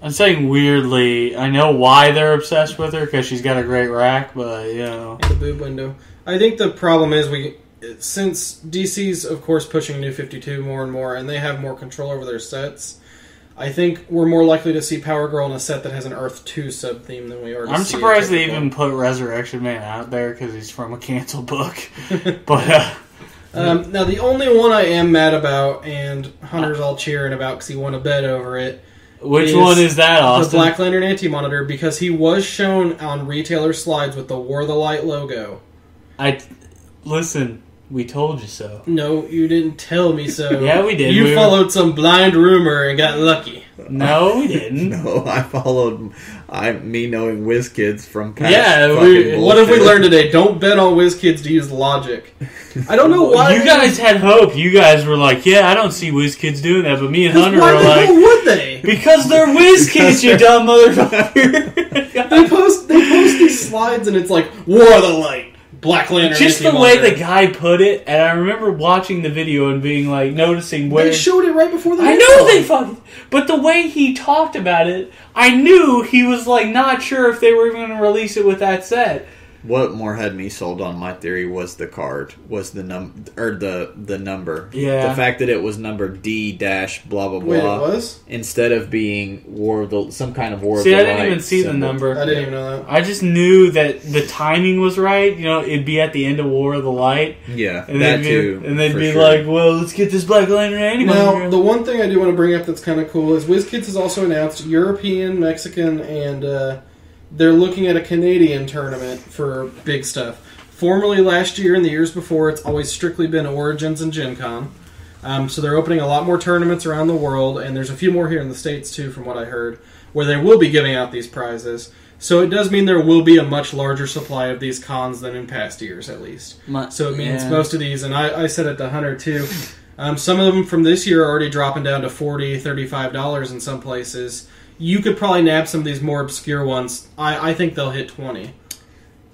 I'm saying weirdly. I know why they're obsessed with her because she's got a great rack, but And the boob window. I think the problem is since DC's of course pushing New 52 more and more, and they have more control over their sets. I think we're more likely to see Power Girl in a set that has an Earth 2 sub-theme than we are to I'm see a surprised they typical- even put Resurrection Man out there because he's from a canceled book. But now, the only one I am mad about, and Hunter's all cheering about because he won a bet over it, which one is that, the Austin? Black Lantern Anti-Monitor, because he was shown on retailer slides with the War of the Light logo. Listen, we told you so. No, you didn't tell me so. Yeah, we did. You followed some blind rumor and got lucky. No, we didn't. No, I followed me knowing WizKids from past Yeah, fucking What have we bullshit. learned today? Don't bet on WizKids to use logic. I don't know why. You guys had hope. You guys were like, yeah, I don't see WizKids doing that. But me and Hunter Why were the like, hell would they? because they're WizKids, you dumb motherfucker. They post these slides and it's like War of the Light, Black Lantern. Just the way Anti-Monitor. the guy put it, and I remember watching the video and being like, noticing where... They showed it right before the I next know one. they fucking... But the way he talked about it, I knew he was like not sure if they were even going to release it with that set. What more had me sold on my theory was the card, was the the number. Yeah. The fact that it was number D dash blah blah blah. Wait, it was? Instead of being some kind of War See, of I the didn't Light even see the symbol. number. I didn't even know that. I just knew that the timing was right. You know, it'd be at the end of War of the Light. Yeah, And that they'd too. be, and they'd for be sure. like, well, let's get this Black Lantern anyway. Now, the one thing I do want to bring up that's kind of cool is WizKids has also announced European, Mexican, and they're looking at a Canadian tournament for big stuff. Formerly last year and the years before, it's always strictly been Origins and Gen Con. So they're opening a lot more tournaments around the world, and there's a few more here in the States too, from what I heard, where they will be giving out these prizes. So it does mean there will be a much larger supply of these cons than in past years, at least. So it means most of these, and I said it to Hunter too, some of them from this year are already dropping down to $40, $35 in some places. You could probably nab some of these more obscure ones. I think they'll hit 20.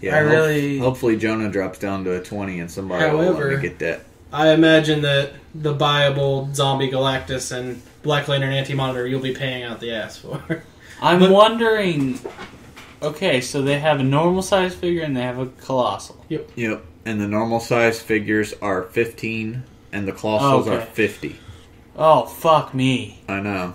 Yeah, I really- hopefully Jonah drops down to a 20 and somebody will However- let me get that. I imagine that the buyable Zombie Galactus and Black Lantern Anti-Monitor you'll be paying out the ass for. I'm wondering... Okay, so they have a normal size figure and they have a colossal. Yep, and the normal size figures are 15 and the colossals are Okay. 50. Oh, fuck me. I know.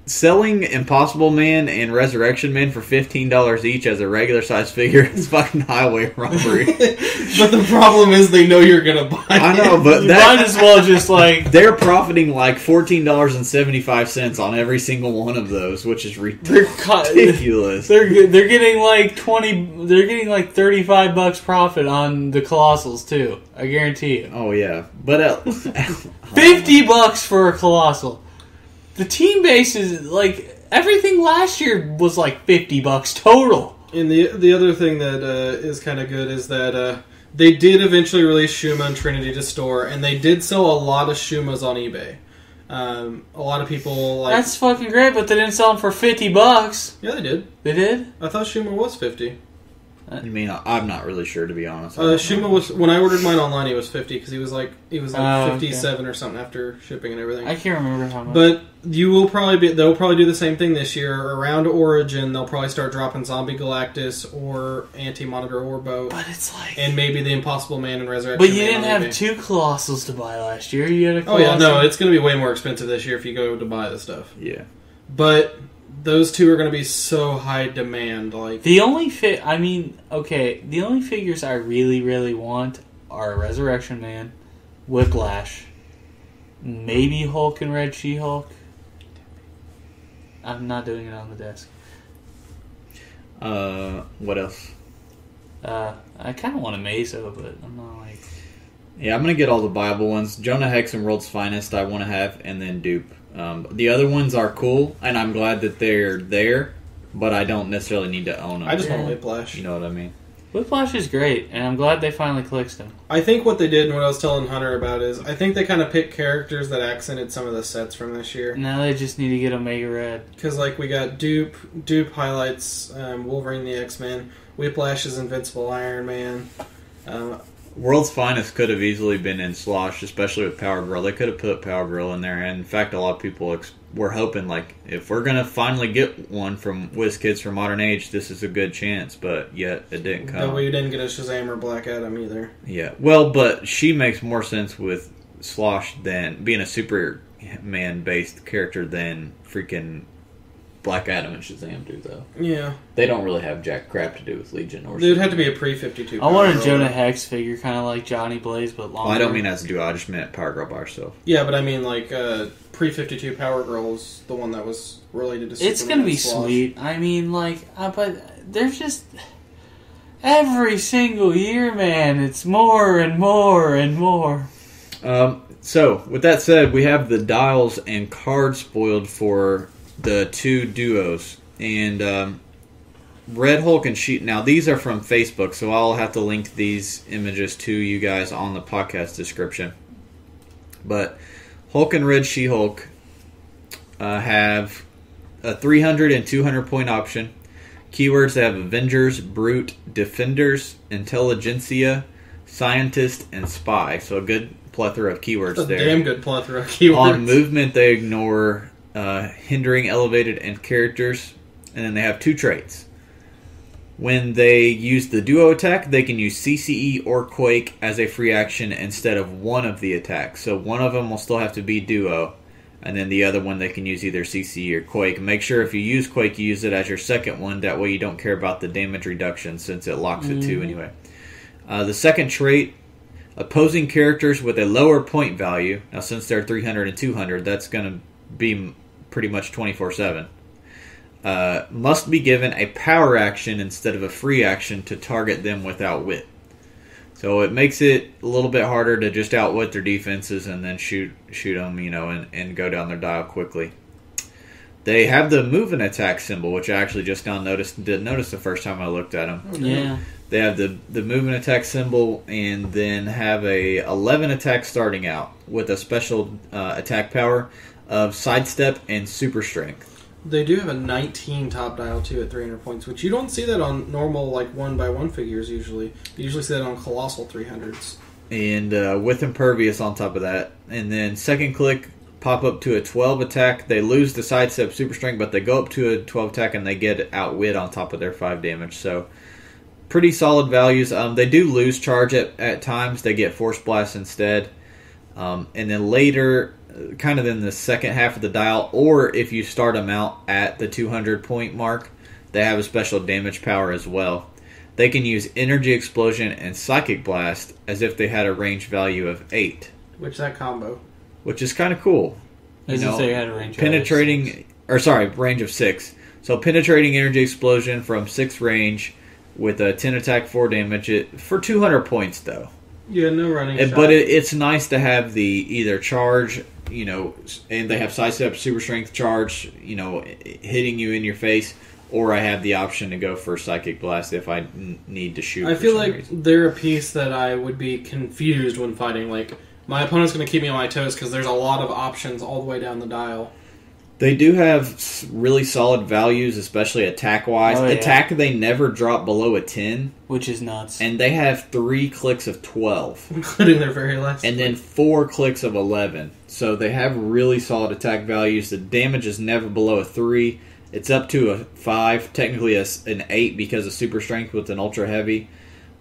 Selling Impossible Man and Resurrection Man for $15 each as a regular size figure is fucking highway robbery. But the problem is they know you're going to buy I know, it. but You might as well just like... they're profiting like $14.75 on every single one of those, which is ridiculous. They're getting like 20... They're getting like $35 profit on the colossals too. I guarantee you. Oh yeah, but $50 for a colossal. The team base is like everything last year was like $50 total. And the other thing that is kind of good is that they did eventually release Shuma and Trinity to store, and they did sell a lot of Shumas on eBay. A lot of people like... That's fucking great, but they didn't sell them for $50. Yeah, they did. They did? I thought Shuma was 50. I mean, I'm not really sure, to be honest. Shuma was, when I ordered mine online, he was 50 because he was like Oh, 57 or something after shipping and everything. I can't remember how much. But they'll probably do the same thing this year. Around Origin, they'll probably start dropping Zombie Galactus or Anti-Monitor or both. But it's like... And maybe the Impossible Man and Resurrection But you Man didn't on have eBay. 2 colossals to buy last year. You had a Oh yeah, colossal. no, it's going to be way more expensive this year if you go to buy the stuff. Yeah. But those two are going to be so high demand. Like The only the only figures I really, really want are Resurrection Man, Whiplash, maybe Hulk and Red She-Hulk. I'm not doing it on the desk. What else? I kind of want a Meso, but I'm not like... Yeah, I'm gonna get all the Bible ones. Jonah Hex and World's Finest I want to have, and then Dupe. The other ones are cool, and I'm glad that they're there, but I don't necessarily need to own them. I just want Whiplash. You know what I mean? Whiplash is great, and I'm glad they finally clicked him. I think what they did and what I was telling Hunter about is I think they kind of picked characters that accented some of the sets from this year. Now they just need to get Omega Red. Because like we got Dupe highlights Wolverine the X-Men, Whiplash is Invincible Iron Man. World's Finest could have easily been in Slosh, especially with Power Girl. They could have put Power Girl in there, and in fact, a lot of people were hoping, like, if we're gonna finally get one from WizKids from Modern Age, this is a good chance. But yet, it didn't come. But we didn't get a Shazam or Black Adam either. Yeah, well, but she makes more sense with Slosh than being a super Man-based character than freaking Black Adam and Shazam do, though. Yeah. They don't really have jack crap to do with Legion or It would have to be a pre-52. I want a Jonah Hex figure, kind of like Johnny Blaze, but longer. Well, I don't mean as a duo. I just meant Power Girl by herself. Yeah, but I mean, like, pre-52 Power Girl is the one that was related to Superman. It's going to be Slosh. sweet. I mean, like, but there's just... Every single year, man, it's more and more and more. So, with that said, we have the dials and cards spoiled for the two duos. And Red Hulk and She... Now, these are from Facebook, so I'll have to link these images to you guys on the podcast description. But Hulk and Red She-Hulk have a 300 and 200 point option. Keywords, they have Avengers, Brute, Defenders, Intelligentsia, Scientist, and Spy. So a good plethora of keywords That's a there. damn good plethora of keywords. On movement, they ignore hindering, elevated, and characters. And then they have two traits. When they use the duo attack, they can use CCE or Quake as a free action instead of one of the attacks. So one of them will still have to be duo. And then the other one they can use either CCE or Quake. Make sure if you use Quake, you use it as your second one. That way you don't care about the damage reduction since it locks it to anyway. The second trait, opposing characters with a lower point value. Now since they're 300 and 200, that's going to be pretty much 24/7. Must be given a power action instead of a free action to target them with outwit. So it makes it a little bit harder to just outwit their defenses and then shoot them, and go down their dial quickly. They have the move and attack symbol, which I actually just now didn't notice the first time I looked at them. Yeah. They have the move and attack symbol, and then have a 11 attack starting out with a special attack power of sidestep and super strength. They do have a 19 top dial, too, at 300 points, which you don't see that on normal, like, 1x1 figures, usually. You usually see that on Colossal 300s. And with Impervious on top of that. And then second click, pop up to a 12 attack. They lose the sidestep super strength, but they go up to a 12 attack, and they get outwit on top of their 5 damage. So, pretty solid values. They do lose charge at times. They get Force Blast instead. And then later, kind of in the second half of the dial, or if you start them out at the 200 point mark, they have a special damage power as well. They can use Energy Explosion and Psychic Blast as if they had a range value of 8. That combo. Which is kind of cool. As if they had a range range of 6. So penetrating Energy Explosion from 6 range with a 10 attack, 4 damage for 200 points though. Yeah, no running shot. But it's nice to have the either charge, and they have sidestep, super strength, charge, hitting you in your face, or I have the option to go for Psychic Blast if I need to shoot. I feel like they're a piece that I would be confused when fighting. Like, my opponent's going to keep me on my toes because there's a lot of options all the way down the dial. They do have really solid values, especially attack-wise. Oh, yeah. Attack, they never drop below a 10. Which is nuts. And they have 3 clicks of 12. Including their very last. And then 4 clicks of 11. So they have really solid attack values. The damage is never below a 3. It's up to a 5, technically an 8 because of super strength with an ultra heavy.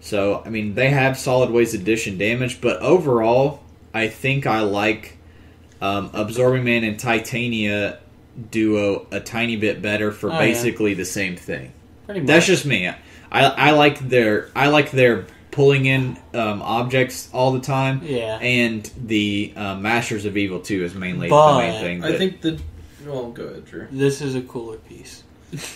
So, I mean, they have solid ways to dish and damage. But overall, I think I like Absorbing Man and Titania duo a tiny bit better for basically the same thing. Pretty much. That's just me. I like their pulling in objects all the time. Yeah. And the Masters of Evil 2 is mainly But the main thing. I think well, go ahead, Drew. This is a cooler piece.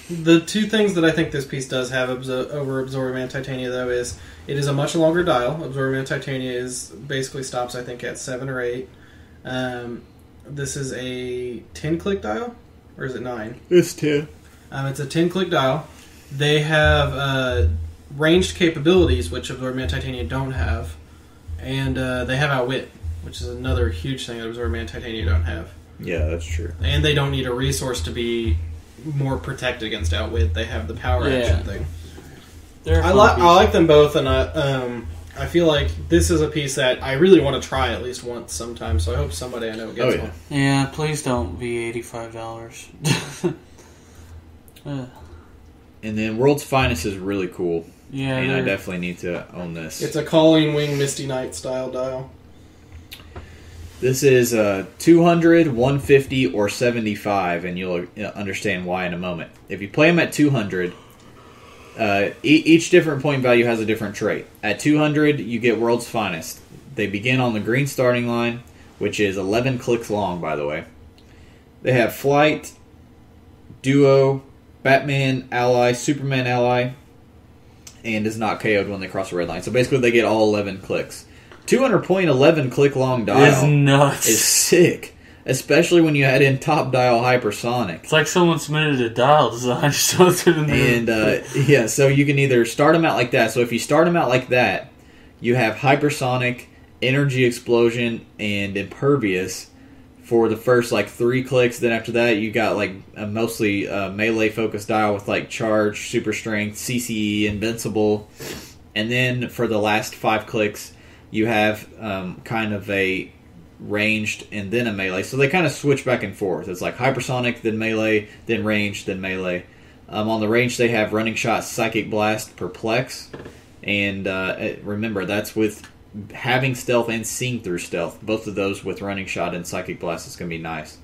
The two things that I think this piece does have over Absorbing Man Titania, though, is it is a much longer dial. Absorbing Man Titania basically stops, I think, at 7 or 8. This is a 10-click dial, or is it 9? It's 10. It's a 10-click dial. They have ranged capabilities, which Absorbing Man Titania don't have. And they have Outwit, which is another huge thing that Absorbing Man Titania don't have. Yeah, that's true. And they don't need a resource to be more protected against Outwit. They have the power action thing. I like them both, and I feel like this is a piece that I really want to try at least once sometime, so I hope somebody I know gets one. Yeah, please don't be $85. And then World's Finest is really cool. Yeah, and I definitely need to own this. It's a Calling Wing Misty Knight style dial. This is 200, 150, or 75, and you'll understand why in a moment. If you play them at 200, each different point value has a different trait. At 200, you get World's Finest. They begin on the green starting line, which is 11 clicks long, by the way. They have Flight, Duo, Batman ally, Superman ally, and is not KO'd when they cross the red line. So basically they get all 11 clicks. 200.11 click long dial It's nuts. is sick, especially when you add in top dial hypersonic. It's like someone submitted a dial design. Just And yeah, so you can either start them out like that. So if you start them out like that, you have hypersonic, energy explosion, and impervious for the first like 3 clicks. Then after that, you got like a mostly melee focused dial with like charge, super strength, CCE, invincible, and then for the last 5 clicks, you have kind of a ranged and then a melee. So they kind of switch back and forth. It's like hypersonic, then melee, then ranged, then melee. On the range, they have running shot, psychic blast, perplex, and remember that's with having stealth and seeing through stealth. Both of those with running shot and psychic blast is going to be nice.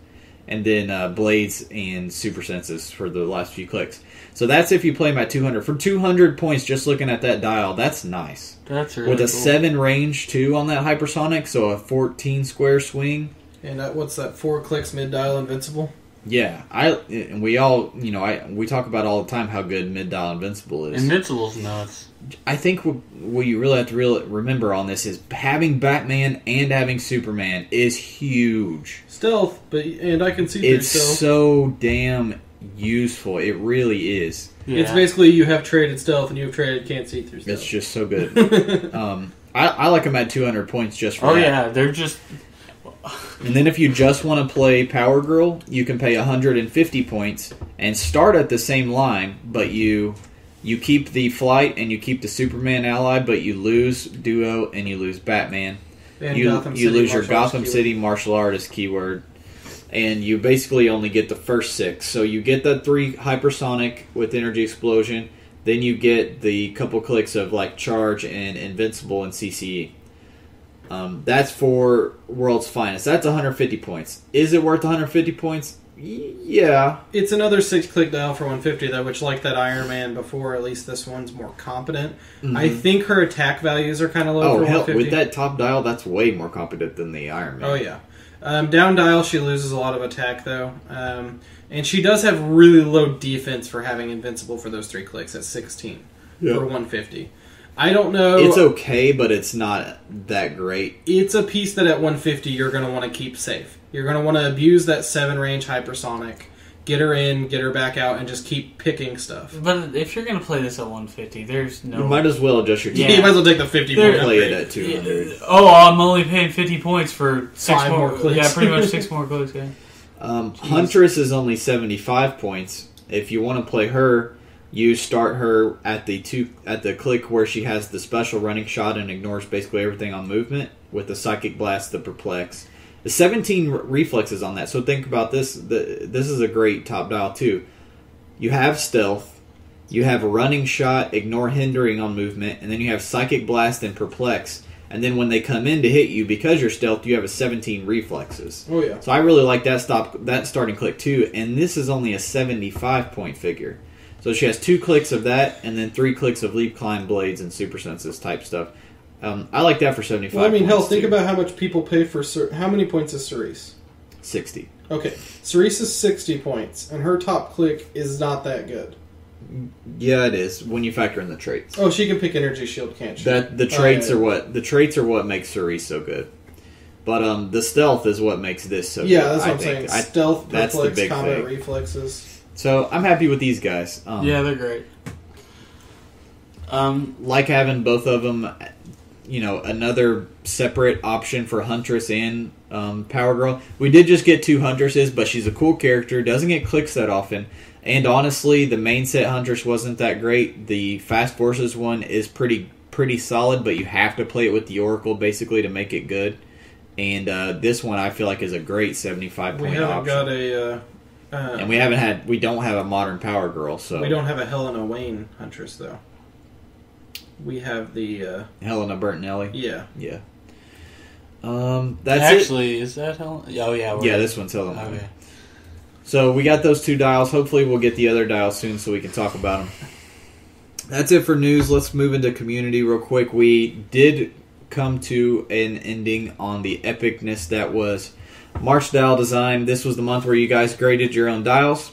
And then blades and super senses for the last few clicks. So that's if you play them at 200. For 200 points, just looking at that dial, that's nice. That's really with a cool. 7 range too on that hypersonic, so a 14 square swing. And what's that? 4 clicks mid dial invincible. Yeah, and we all we talk about all the time how good mid dial invincible is. Invincible's nuts. I think what you really have to remember on this is having Batman and having Superman is huge. Stealth, and I can see through It's stealth. so damn useful. It really is. Yeah. It's basically you have traded stealth and you have traded can't see through stealth. It's just so good. I like them at 200 points just for Oh that. yeah, they're just. And then if you just want to play Power Girl, you can pay 150 points and start at the same line, but you keep the Flight and you keep the Superman ally, but you lose Duo and you lose Batman. And You Gotham City lose your martial arts Gotham keyword. City martial artist keyword. And you basically only get the first 6. So you get the 3 hypersonic with energy explosion, then you get the couple clicks of like charge and invincible and CCE. That's for World's Finest. That's 150 points. Is it worth 150 points? Yeah. It's another 6 click dial for 150 though, which like that Iron Man before, at least this one's more competent. Mm-hmm. I think her attack values are kind of low Oh, for hell, 150. with that top dial, that's way more competent than the Iron Man. Oh yeah. Down dial, she loses a lot of attack though, and she does have really low defense for having invincible for those 3 clicks at 16 Yep. for 150. I don't know. It's okay, but it's not that great. It's a piece that at 150 you're going to want to keep safe. You're going to want to abuse that 7 range hypersonic, get her in, get her back out, and just keep picking stuff. But if you're gonna play this at 150, there's no. You might as well adjust your Yeah. team. You might as well take the 50 There- point Play it upgrade. at 200. Oh, I'm only paying 50 points for 6 5 more clicks. Yeah, pretty much 6 more clicks. Yeah. Huntress is only 75 points. If you want to play her, you start her at the click where she has the special running shot and ignores basically everything on movement with the psychic blast, the perplex. The 17 reflexes on that. So think about this. This is a great top dial too. You have stealth, you have a running shot, ignore hindering on movement, and then you have psychic blast and perplex. And then when they come in to hit you, because you're stealth, you have a 17 reflexes. Oh yeah. So I really like that starting click too. And this is only a 75 point figure. So she has 2 clicks of that, and then 3 clicks of leap, climb, blades, and super senses type stuff. I like that for 75. Well, I mean, hell, points, think too. about how much people pay for... How many points is Cerise? 60. Okay, Cerise is 60 points, and her top click is not that good. Yeah, it is when you factor in the traits. Oh, she can pick Energy Shield, can't she? The traits yeah. are what makes Cerise so good. But the stealth is what makes this so good. Yeah, that's what I I'm think. saying. Stealth, that's the perplex, big combat thing. reflexes. So I'm happy with these guys. Yeah, they're great. Like having both of them, another separate option for Huntress and Power Girl. We did just get 2 Huntresses, but she's a cool character, doesn't get clicks that often, and honestly, the main set Huntress wasn't that great. The Fast Forces one is pretty solid, but you have to play it with the Oracle basically to make it good. And this one I feel like is a great 75 point We haven't option. got a... And we don't have a modern Power Girl, so we don't have a Helena Wayne Huntress, though. We have the... Helena Bertinelli. yeah. Yeah. That's Actually, is that how? Oh yeah. it. Yeah, this one's Hell Money. Okay. So we got those 2 dials. Hopefully we'll get the other dials soon so we can talk about them. That's it for news. Let's move into community real quick. We did come to an ending on the epicness that was March Dial Design. This was the month where you guys graded your own dials.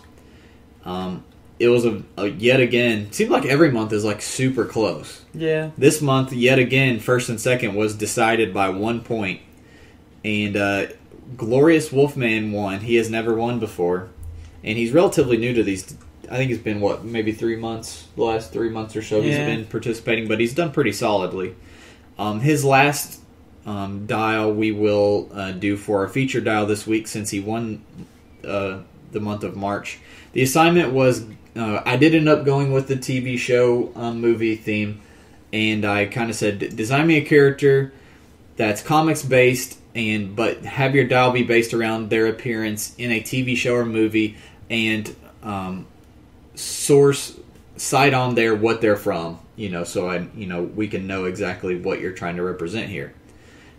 It was a yet again, seemed like every month is like super close. Yeah. This month, yet again, first and second was decided by 1 point. And Glorious Wolfman won. He has never won before. And he's relatively new to these. I think it's been, maybe 3 months? The last 3 months or so he's been participating. But he's done pretty solidly. His last dial we will do for our feature dial this week since he won the month of March. The assignment was, I did end up going with the TV show movie theme. And I kind of said, design me a character that's comics based, but have your dial be based around their appearance in a TV show or movie, and cite on there what they're from. So we can know exactly what you're trying to represent here.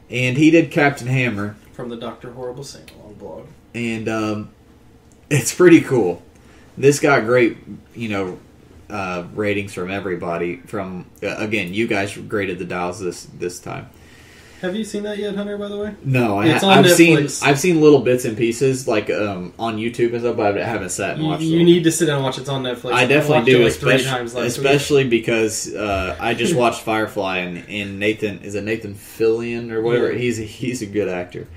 And he did Captain Hammer from the Dr. Horrible sing-along blog, and it's pretty cool. This got great, ratings from everybody. From again, you guys graded the dials this time. Have you seen that yet, Hunter? By the way, no. It's on Netflix. I've seen little bits and pieces like on YouTube and stuff, but I haven't sat and watched. You need to sit down and watch it. It's on Netflix. I definitely do, like 3 times last especially because I just watched Firefly and Nathan Fillion or whatever. Yeah. He's a good actor.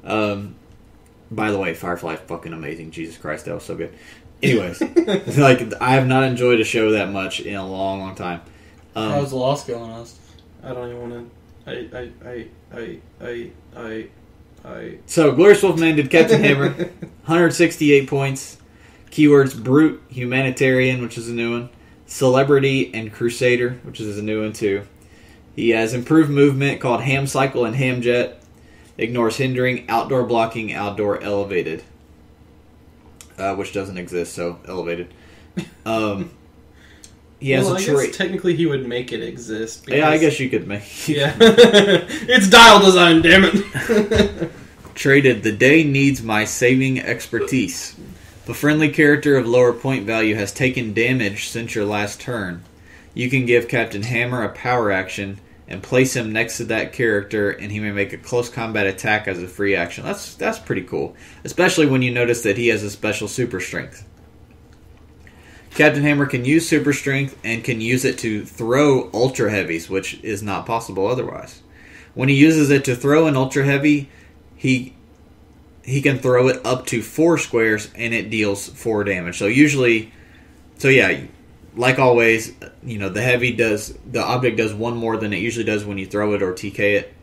By the way, Firefly fucking amazing. Jesus Christ, that was so good. Anyways, like I have not enjoyed a show that much in a long, long time. How's the loss going, Austin? I don't even want to. So, Glorious Wolfman did Captain Hammer, 168 points. Keywords Brute, Humanitarian, which is a new one. Celebrity and Crusader, which is a new one too. He has improved movement called Ham Cycle and Ham Jet. Ignores hindering, outdoor blocking, outdoor elevated. Which doesn't exist, so elevated. He has I a trait. guess technically he would make it exist. Yeah, I guess you could make. Yeah, it's dial design. Damn it. Traded. The day needs my saving expertise. If a friendly character of lower point value has taken damage since your last turn, you can give Captain Hammer a power action and place him next to that character, and he may make a close combat attack as a free action. That's pretty cool, especially when you notice that he has a special super strength. Captain Hammer can use super strength and can use it to throw ultra heavies, which is not possible otherwise. When he uses it to throw an ultra heavy, he can throw it up to 4 squares and it deals 4 damage. So like always, the object does 1 more than it usually does when you throw it or TK it.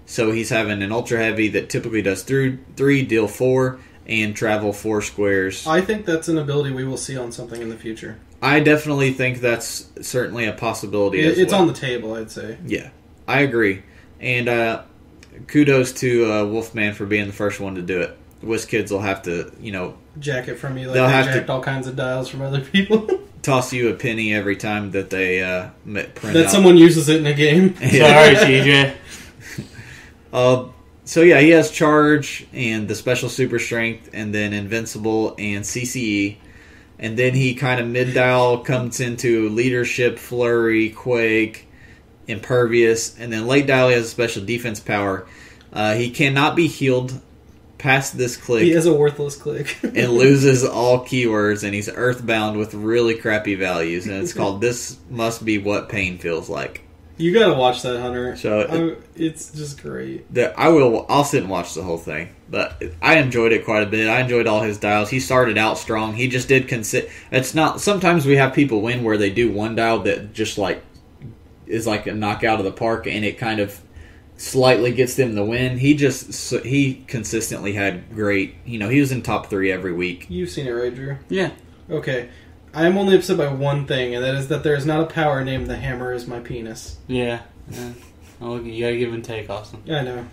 So he's having an ultra heavy that typically does 3, deal 4, and travel 4 squares. I think that's an ability we will see on something in the future. I definitely think that's certainly a possibility. It's on the table, I'd say. Yeah, I agree. And kudos to Wolfman for being the first one to do it. WizKids will have to, jack it from you. Like they'll they have jacked all kinds of dials from other people. toss you a penny every time that they print that out. someone uses it in a game. Sorry, TJ. So yeah, he has Charge and the Special Super Strength, and then Invincible and CCE. And then he kind of mid-dial comes into Leadership, Flurry, Quake, Impervious. And then late dial he has a Special Defense Power. He cannot be healed past this click. He has a worthless click. and loses all keywords, and he's earthbound with really crappy values. And it's called This Must Be What Pain Feels Like. You gotta watch that, Hunter. So it's just great. I'll sit and watch the whole thing. But I enjoyed it quite a bit. I enjoyed all his dials. He started out strong. He just did it's not. Sometimes we have people win where they do one dial that just like is like a knockout of the park, and it kind of slightly gets them the win. He consistently had great. He was in top 3 every week. You've seen it, right, Drew? Yeah. Okay. I am only upset by one thing, and that is that there is not a power named The Hammer is My Penis. Yeah. Oh, you gotta give and take, Austin. I know.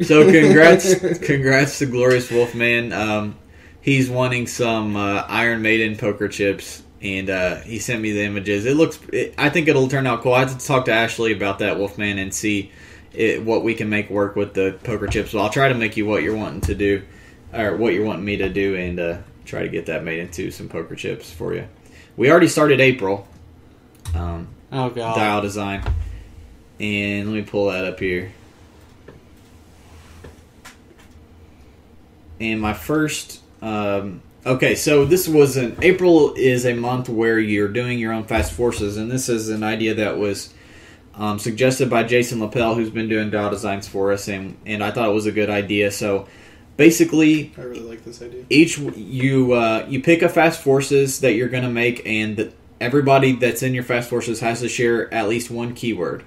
So congrats to Glorious Wolfman. He's wanting some Iron Maiden poker chips, and he sent me the images. I think it'll turn out cool. I have to talk to Ashley about that Wolfman and see what we can make work with the poker chips. So I'll try to make you what you're wanting to do, or what you're wanting me to do, and try to get that made into some poker chips for you. We already started April. Oh god. Dial design, and let me pull that up here. And my first, okay, so this was April is a month where you're doing your own fast forces, and this is an idea that was suggested by Jason Lapel, who's been doing dial designs for us, and I thought it was a good idea. So basically, I really like this idea. You pick a fast forces that you're going to make, and everybody that's in your fast forces has to share at least one keyword.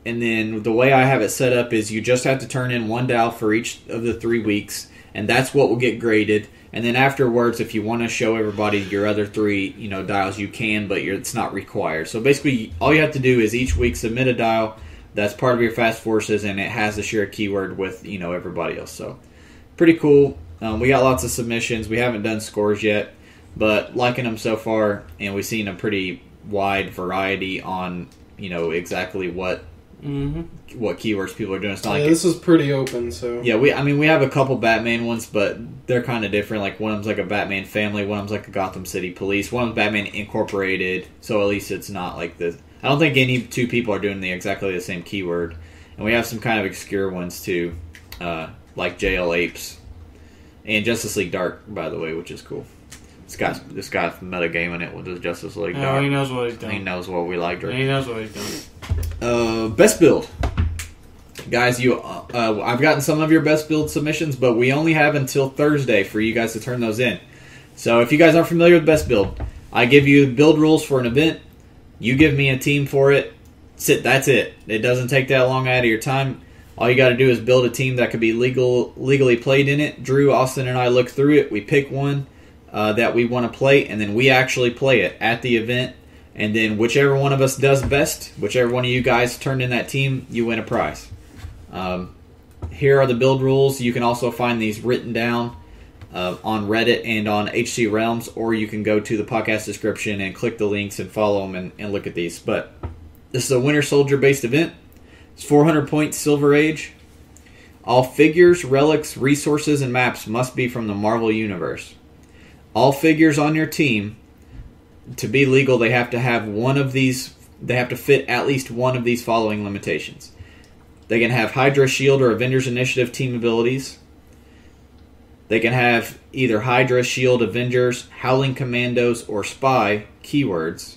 And then the way I have it set up is you just have to turn in one dial for each of the 3 weeks, and that's what will get graded. And then afterwards, if you want to show everybody your other 3, dials, you can, but it's not required. So basically, all you have to do is each week submit a dial that's part of your fast forces, and it has to share a keyword with everybody else. So pretty cool. We got lots of submissions. We haven't done scores yet, but liking them so far, and we've seen a pretty wide variety on exactly what keywords people are doing. It's not this is pretty open, so yeah. We have a couple Batman ones, but they're kind of different. Like one of them's like a Batman Family, one of them's like a Gotham City Police, one of them's Batman Incorporated. So at least it's not like this. I don't think any 2 people are doing exactly the same keyword, and we have some kind of obscure ones too, like JL Apes and Justice League Dark, by the way, which is cool. This guy's metagaming it with his Justice League Dark. Oh, he knows what he's doing. He knows what we like. He knows what he's doing. Best build, guys. I've gotten some of your best build submissions, but we only have until Thursday for you guys to turn those in. So if you guys aren't familiar with best build, I give you build rules for an event. You give me a team for it. That's it. It doesn't take that long out of your time. All you got to do is build a team that could be legally played in it. Drew, Austin, and I look through it. We pick one that we want to play, and then we actually play it at the event. And then whichever one of us does best, whichever one of you guys turned in that team, you win a prize. Here are the build rules. You can also find these written down on Reddit and on HC Realms, or you can go to the podcast description and click the links and follow them and look at these. But this is a Winter Soldier-based event. It's 400 points Silver Age. All figures, relics, resources, and maps must be from the Marvel Universe. All figures on your team, to be legal, they have to have one of these. They have to fit at least one of these following limitations. They can have Hydra, Shield, or Avengers Initiative team abilities. They can have either Hydra, Shield, Avengers, Howling Commandos, or Spy keywords.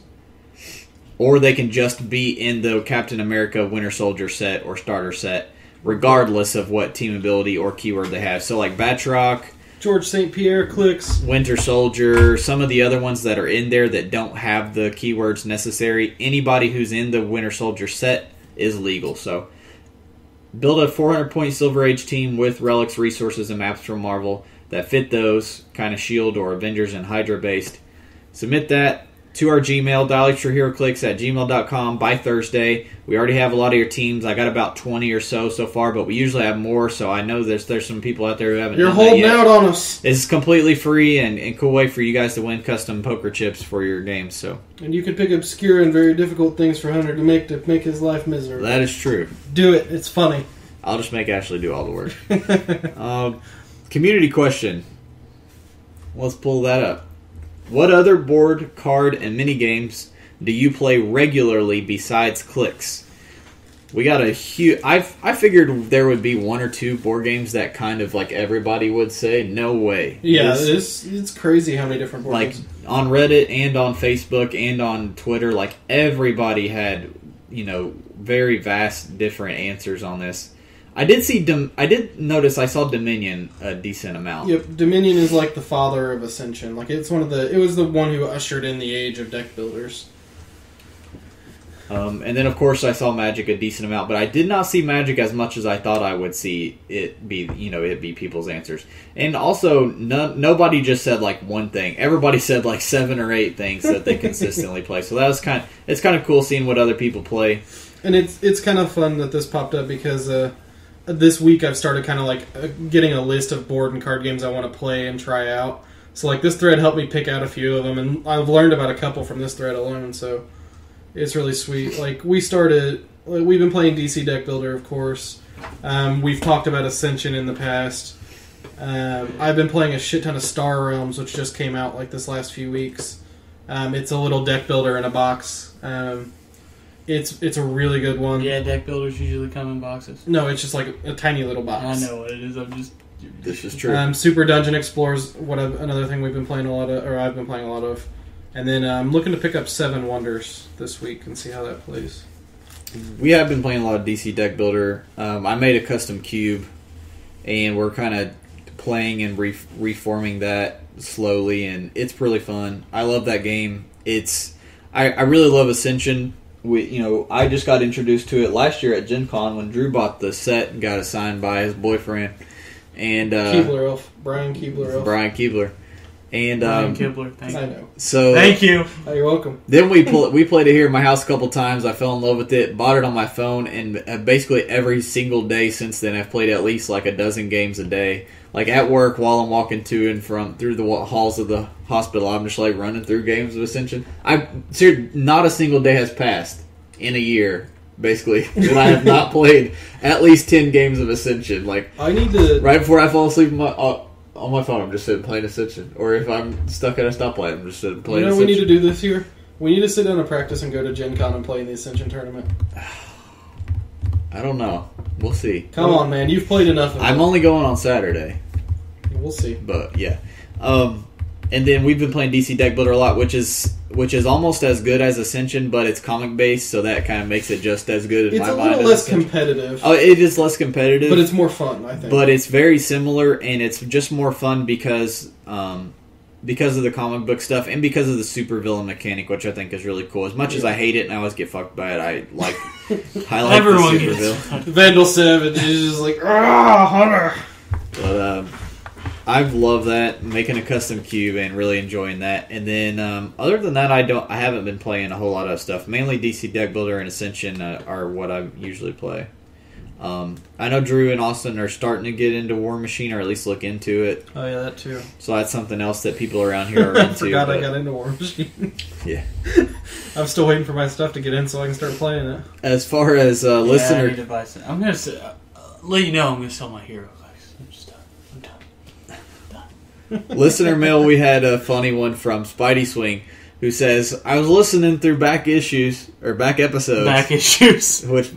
Or they can just be in the Captain America Winter Soldier set or starter set, regardless of what team ability or keyword they have. So like Batroc, George St. Pierre, Clicks, Winter Soldier, some of the other ones that are in there that don't have the keywords necessary. Anybody who's in the Winter Soldier set is legal. So build a 400-point Silver Age team with relics, resources, and maps from Marvel that fit those kind of Shield or Avengers and Hydra based. Submit that to our Gmail, dialectureheroclix@gmail.com by Thursday. We already have a lot of your teams. I got about 20 or so far, but we usually have more, so I know there's some people out there who haven't you're done that holding yet. out on us. It's completely free and cool way for you guys to win custom poker chips for your games. So And you can pick obscure and very difficult things for Hunter to make his life miserable. that is true. Do it. It's funny. I'll just make Ashley do all the work. Community question. Let's pull that up. What other board, card, and mini games do you play regularly besides Clicks? We got a huge... I figured there would be 1 or 2 board games that kind of like everybody would say. No way. Yeah, it's crazy how many different board like games. On Reddit and on Facebook and on Twitter, like everybody had, very vast different answers on this. I did notice I saw Dominion a decent amount. Yep, Dominion is like the father of Ascension. Like it was the one who ushered in the age of deck builders. And then of course I saw Magic a decent amount, but I did not see Magic as much as I thought I would see it be. It be people's answers. And also, nobody just said like one thing. Everybody said like 7 or 8 things that they consistently play. So that was it's kind of cool seeing what other people play. And it's kind of fun that this popped up because. This week I've started kind of like getting a list of board and card games I want to play and try out. So like this thread helped me pick out a few of them, and I've learned about a couple from this thread alone. So it's really sweet. Like we started we've been playing DC Deck Builder, of course. We've talked about Ascension in the past. I've been playing a shit ton of Star Realms, which just came out like this last few weeks. It's a little deck builder in a box. It's a really good one. Yeah, deck builders usually come in boxes. No, it's just like a tiny little box. I know what it is. I'm just. This is true. Super Dungeon Explorers, another thing we've been playing a lot of, or I've been playing a lot of. And then I'm looking to pick up Seven Wonders this week and see how that plays. We have been playing a lot of DC Deck Builder. I made a custom cube, and we're kind of playing and reforming that slowly, and it's really fun. I love that game. I really love Ascension. I just got introduced to it last year at Gen Con when Drew bought the set and got it signed by his boyfriend. And Brian Keebler. Brian Keebler. And Brian Keebler, thank you. I know. So thank you. Oh, you're welcome. Then we played it here at my house a couple times. I fell in love with it, bought it on my phone, and basically every single day since then I've played at least like a dozen games a day. Like at work while I'm walking to and from through the halls of the hospital, I'm just like running through games of Ascension. Not a single day has passed in a year, basically, that I have not played at least 10 games of Ascension. Like I need to right before I fall asleep on my phone, I'm just sitting playing Ascension. Or if I'm stuck at a stoplight, I'm just sitting playing Ascension. We need to do this year? We need to sit down and practice and go to Gen Con and play in the Ascension tournament. I don't know. We'll see. Come on, man. You've played enough of it. I'm only going on Saturday. We'll see. But, yeah. And then we've been playing DC Deck Builder a lot, which is almost as good as Ascension, but it's comic-based, so that kind of makes it just as good in my mind. It's a little less competitive. Oh, it is less competitive. But it's more fun, I think. But it's very similar, and it's just more fun because of the comic book stuff and because of the supervillain mechanic, which I think is really cool. As much as I hate it and I always get fucked by it, I like Everyone the gets supervillain. Vandal Savage is just like, Hunter! But I've loved that, making a custom cube and really enjoying that. And then other than that, I haven't been playing a whole lot of stuff. Mainly DC Deck Builder and Ascension are what I usually play. I know Drew and Austin are starting to get into War Machine, or at least look into it. Oh yeah, that too. So that's something else that people around here are into. I forgot I got into War Machine. Yeah. I'm still waiting for my stuff to get in so I can start playing it. As far as listener... I need to buy some. I'm going to let you know I'm going to sell my Heroclix. I'm just done. I'm done. Listener mail, we had a funny one from Spidey Swing, who says, I was listening through back episodes. Which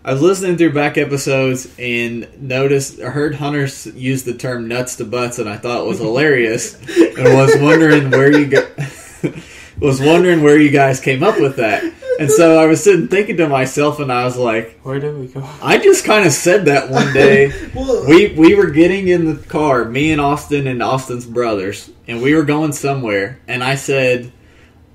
I was listening through back episodes and heard Hunter use the term nuts to butts, and I thought it was hilarious, and was wondering where you guys came up with that. And so I was sitting thinking to myself, and I was like, where did we go? I just kind of said that one day. Well, we were getting in the car, me and Austin and Austin's brothers, and we were going somewhere, and I said,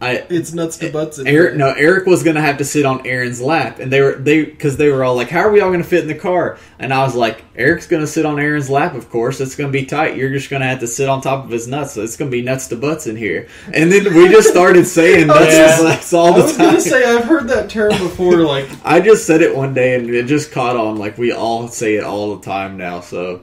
it's nuts to butts. Eric was going to have to sit on Aaron's lap, and they were all like, how are we all going to fit in the car? And I was like, Eric's going to sit on Aaron's lap, of course. It's going to be tight. You're just going to have to sit on top of his nuts. So it's going to be nuts to butts in here. And then we just started saying nuts to butts all the time. I was going to say, I've heard that term before. Like I just said it one day, and it just caught on. Like we all say it all the time now, so...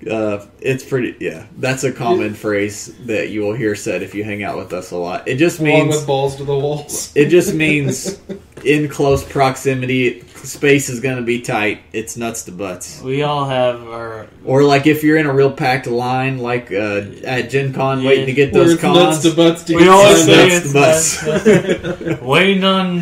it's pretty, that's a common phrase that you will hear said if you hang out with us a lot. It just means... Along with balls to the walls. It just means in close proximity, space is going to be tight. It's nuts to butts. We all have our... Or like if you're in a real packed line, like at Gen Con, waiting to get Where those it's cons. nuts to butts. We always say nuts it's butts. Waiting on...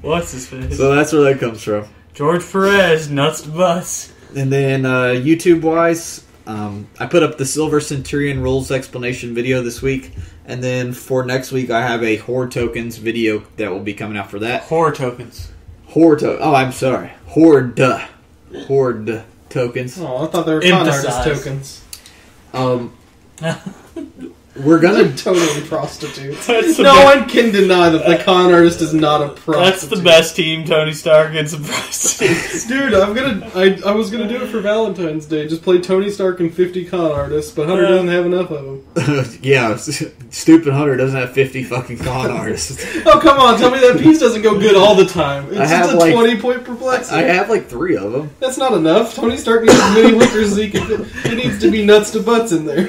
What's his face? So that's where that comes from. George Perez, nuts to butts. And then YouTube-wise, I put up the Silver Centurion rules explanation video this week. And then for next week, I have a Horde Tokens video that will be coming out for that. Horde Tokens. I'm sorry. Horde Tokens. Oh, I thought they were con artist tokens. We're gonna totally prostitutes. No one can deny that the con artist is not a prostitute. That's the best team, Tony Stark against a prostitute. Dude, I was gonna do it for Valentine's Day. Just play Tony Stark and 50 con artists, but Hunter doesn't have enough of them. Yeah, stupid Hunter doesn't have 50 fucking con artists. Oh, come on, tell me that piece doesn't go good all the time. It's just a 20-point perplexity. I have like 3 of them. That's not enough. Tony Stark needs as many liquors as he can fit. It needs to be nuts to butts in there.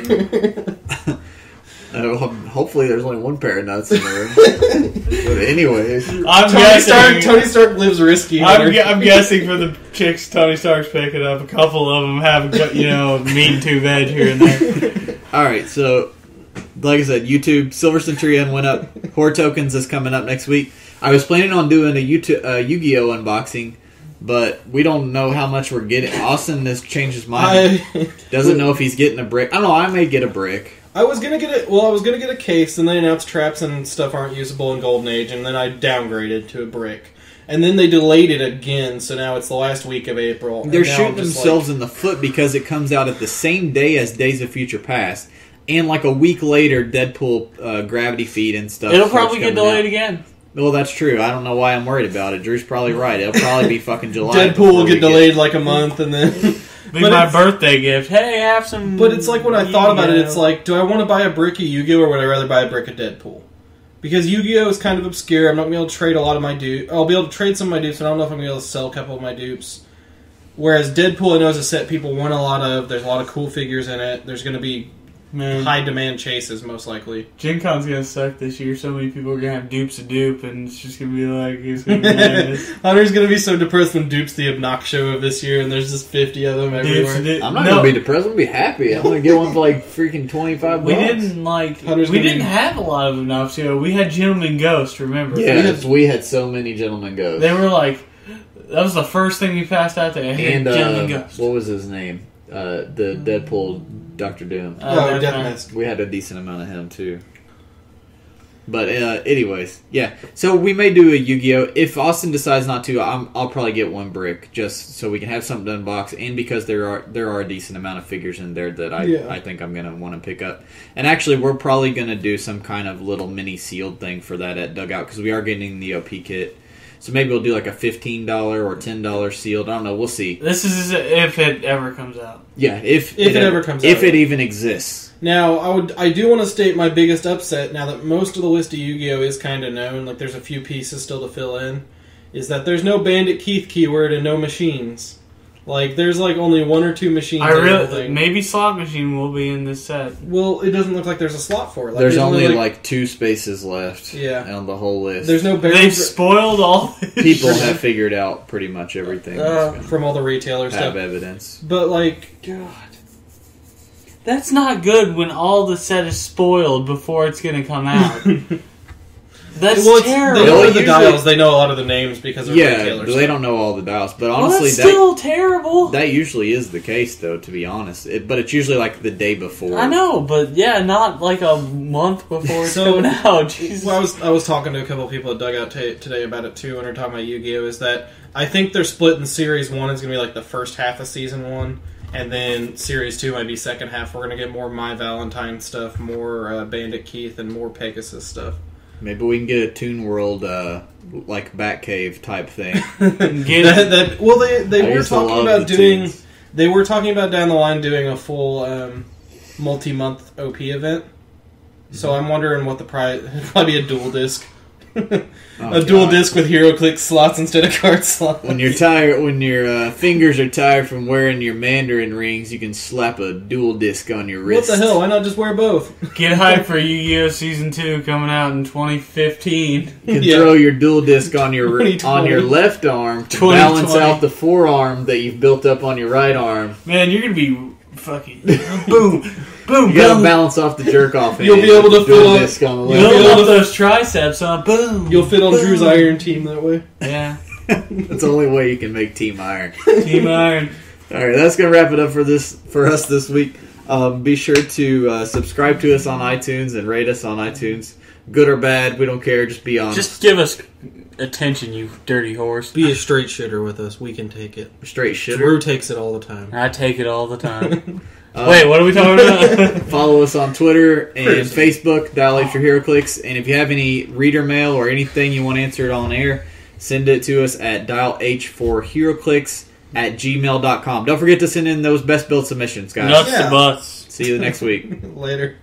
Hopefully, there's only one pair of nuts in there. But anyways, Tony Stark lives risky. I'm guessing for the chicks Tony Stark's picking up, a couple of them have, meat and 2 veg here and there. All right, so like I said, YouTube Silver Centurion went up. Horde Tokens is coming up next week. I was planning on doing a Yu-Gi-Oh unboxing, but we don't know how much we're getting. Austin has changed his mind. Doesn't know if he's getting a brick. I don't know. I may get a brick. I was gonna get it. Well, I was gonna get a case, and they announced traps and stuff aren't usable in Golden Age, and then I downgraded to a brick. And then they delayed it again, so now it's the last week of April. They're shooting themselves in the foot because it comes out at the same day as Days of Future Past, and like a week later, Deadpool Gravity Feed and stuff. It'll probably get delayed again. Well, that's true. I don't know why I'm worried about it. Drew's probably right. It'll probably be fucking July. Deadpool will get delayed like a month, and then... Be my birthday gift. Hey, have some... But it's like when I thought about it, it's like, do I want to buy a brick of Yu-Gi-Oh! Or would I rather buy a brick of Deadpool? Because Yu-Gi-Oh! Is kind of obscure. I'm not going to be able to trade a lot of my dupes. I'll be able to trade some of my dupes, but I don't know if I'm going to be able to sell a couple of my dupes. Whereas Deadpool, I know, is a set people want a lot of. There's a lot of cool figures in it. There's going to be high demand chases, most likely. Gen Con's going to suck this year. So many people are going to have dupes of dupe, and it's just going to be like, it's going to be nice. Hunter's going to be so depressed when dupe's the obnoxio of this year, and there's just 50 of them everywhere. I'm not going to be depressed. I'm going to be happy. I'm going to get one for like freaking $25. We didn't have a lot of obnoxio. We had Gentleman Ghost, remember? Yeah, we had so many Gentleman Ghosts. They were like, that was the first thing we passed out there. And Gentleman Ghost. What was his name? The Deadpool Dr. Doom. Death Mask. We had a decent amount of him too. But anyways, yeah. So we may do a Yu-Gi-Oh! If Austin decides not to, I'll probably get one brick just so we can have something to unbox, and because there are a decent amount of figures in there that I think I'm gonna want to pick up. And actually, we're probably gonna do some kind of little mini sealed thing for that at Dugout because we are getting the OP kit. So maybe we'll do like a $15 or $10 sealed. I don't know. We'll see. This is if it ever comes out. Yeah, if it ever comes out. If it even exists. Now, I do want to state my biggest upset, now that most of the list of Yu-Gi-Oh! Is kind of known, like there's a few pieces still to fill in, is that there's no Bandit Keith keyword and no machines. Like, there's like only 1 or 2 machines. Maybe Slot Machine will be in this set. Well, it doesn't look like there's a slot for it. Like, there's only like 2 spaces left on the whole list. There's no barrels. They've spoiled all this. People have figured out pretty much everything. From all the retailers. Have evidence. But like... God. That's not good when all the set is spoiled before it's going to come out. That's terrible. They know the dials. They know a lot of the names because of retailers. Yeah, they don't know all the dials. But honestly, that's still terrible. That usually is the case, though, to be honest. But it's usually like the day before. I know, but yeah, not like a month before it's coming out. Jesus. Well, I was talking to a couple of people at Dugout today about it, too, when we were talking about Yu-Gi-Oh! Is that I think they're split in Series 1 is going to be like the first half of Season 1. And then Series 2 might be second half. We're going to get more My Valentine stuff, more Bandit Keith, and more Pegasus stuff. Maybe we can get a Toon World, like Batcave type thing. Well, they were talking about doing. They were talking about down the line doing a full multi-month OP event. So I'm wondering what the price. It'd probably be a dual disc. Dual disc with Heroclix slots instead of card slots. When you're tired, when your fingers are tired from wearing your Mandarin rings, you can slap a dual disc on your wrist. What the hell? Why not just wear both? Get hyped for Yu-Gi-Oh! Season 2 coming out in 2015. You can throw your dual disc on your left arm to balance out the forearm that you've built up on your right arm. Man, you're gonna be fucking boom. Boom! You gotta balance off the jerk off. You'll be able to fill disc on the left. You'll build up those triceps on. Boom! You'll fit on Drew's Iron Team that way. Yeah, that's the only way you can make Team Iron. Team Iron. All right, that's gonna wrap it up for us this week. Be sure to subscribe to us on iTunes and rate us on iTunes. Good or bad, we don't care. Just be honest. Just give us attention, you dirty horse. Be a straight shitter with us. We can take it. Straight shitter. Drew takes it all the time. I take it all the time. Wait, what are we talking about? Follow us on Twitter and Facebook, Dial H for Heroclix. And if you have any reader mail or anything you want answered on air, send it to us at dialh4heroclix@gmail.com. Don't forget to send in those best build submissions, guys. Nuts to butts. See you next week. Later.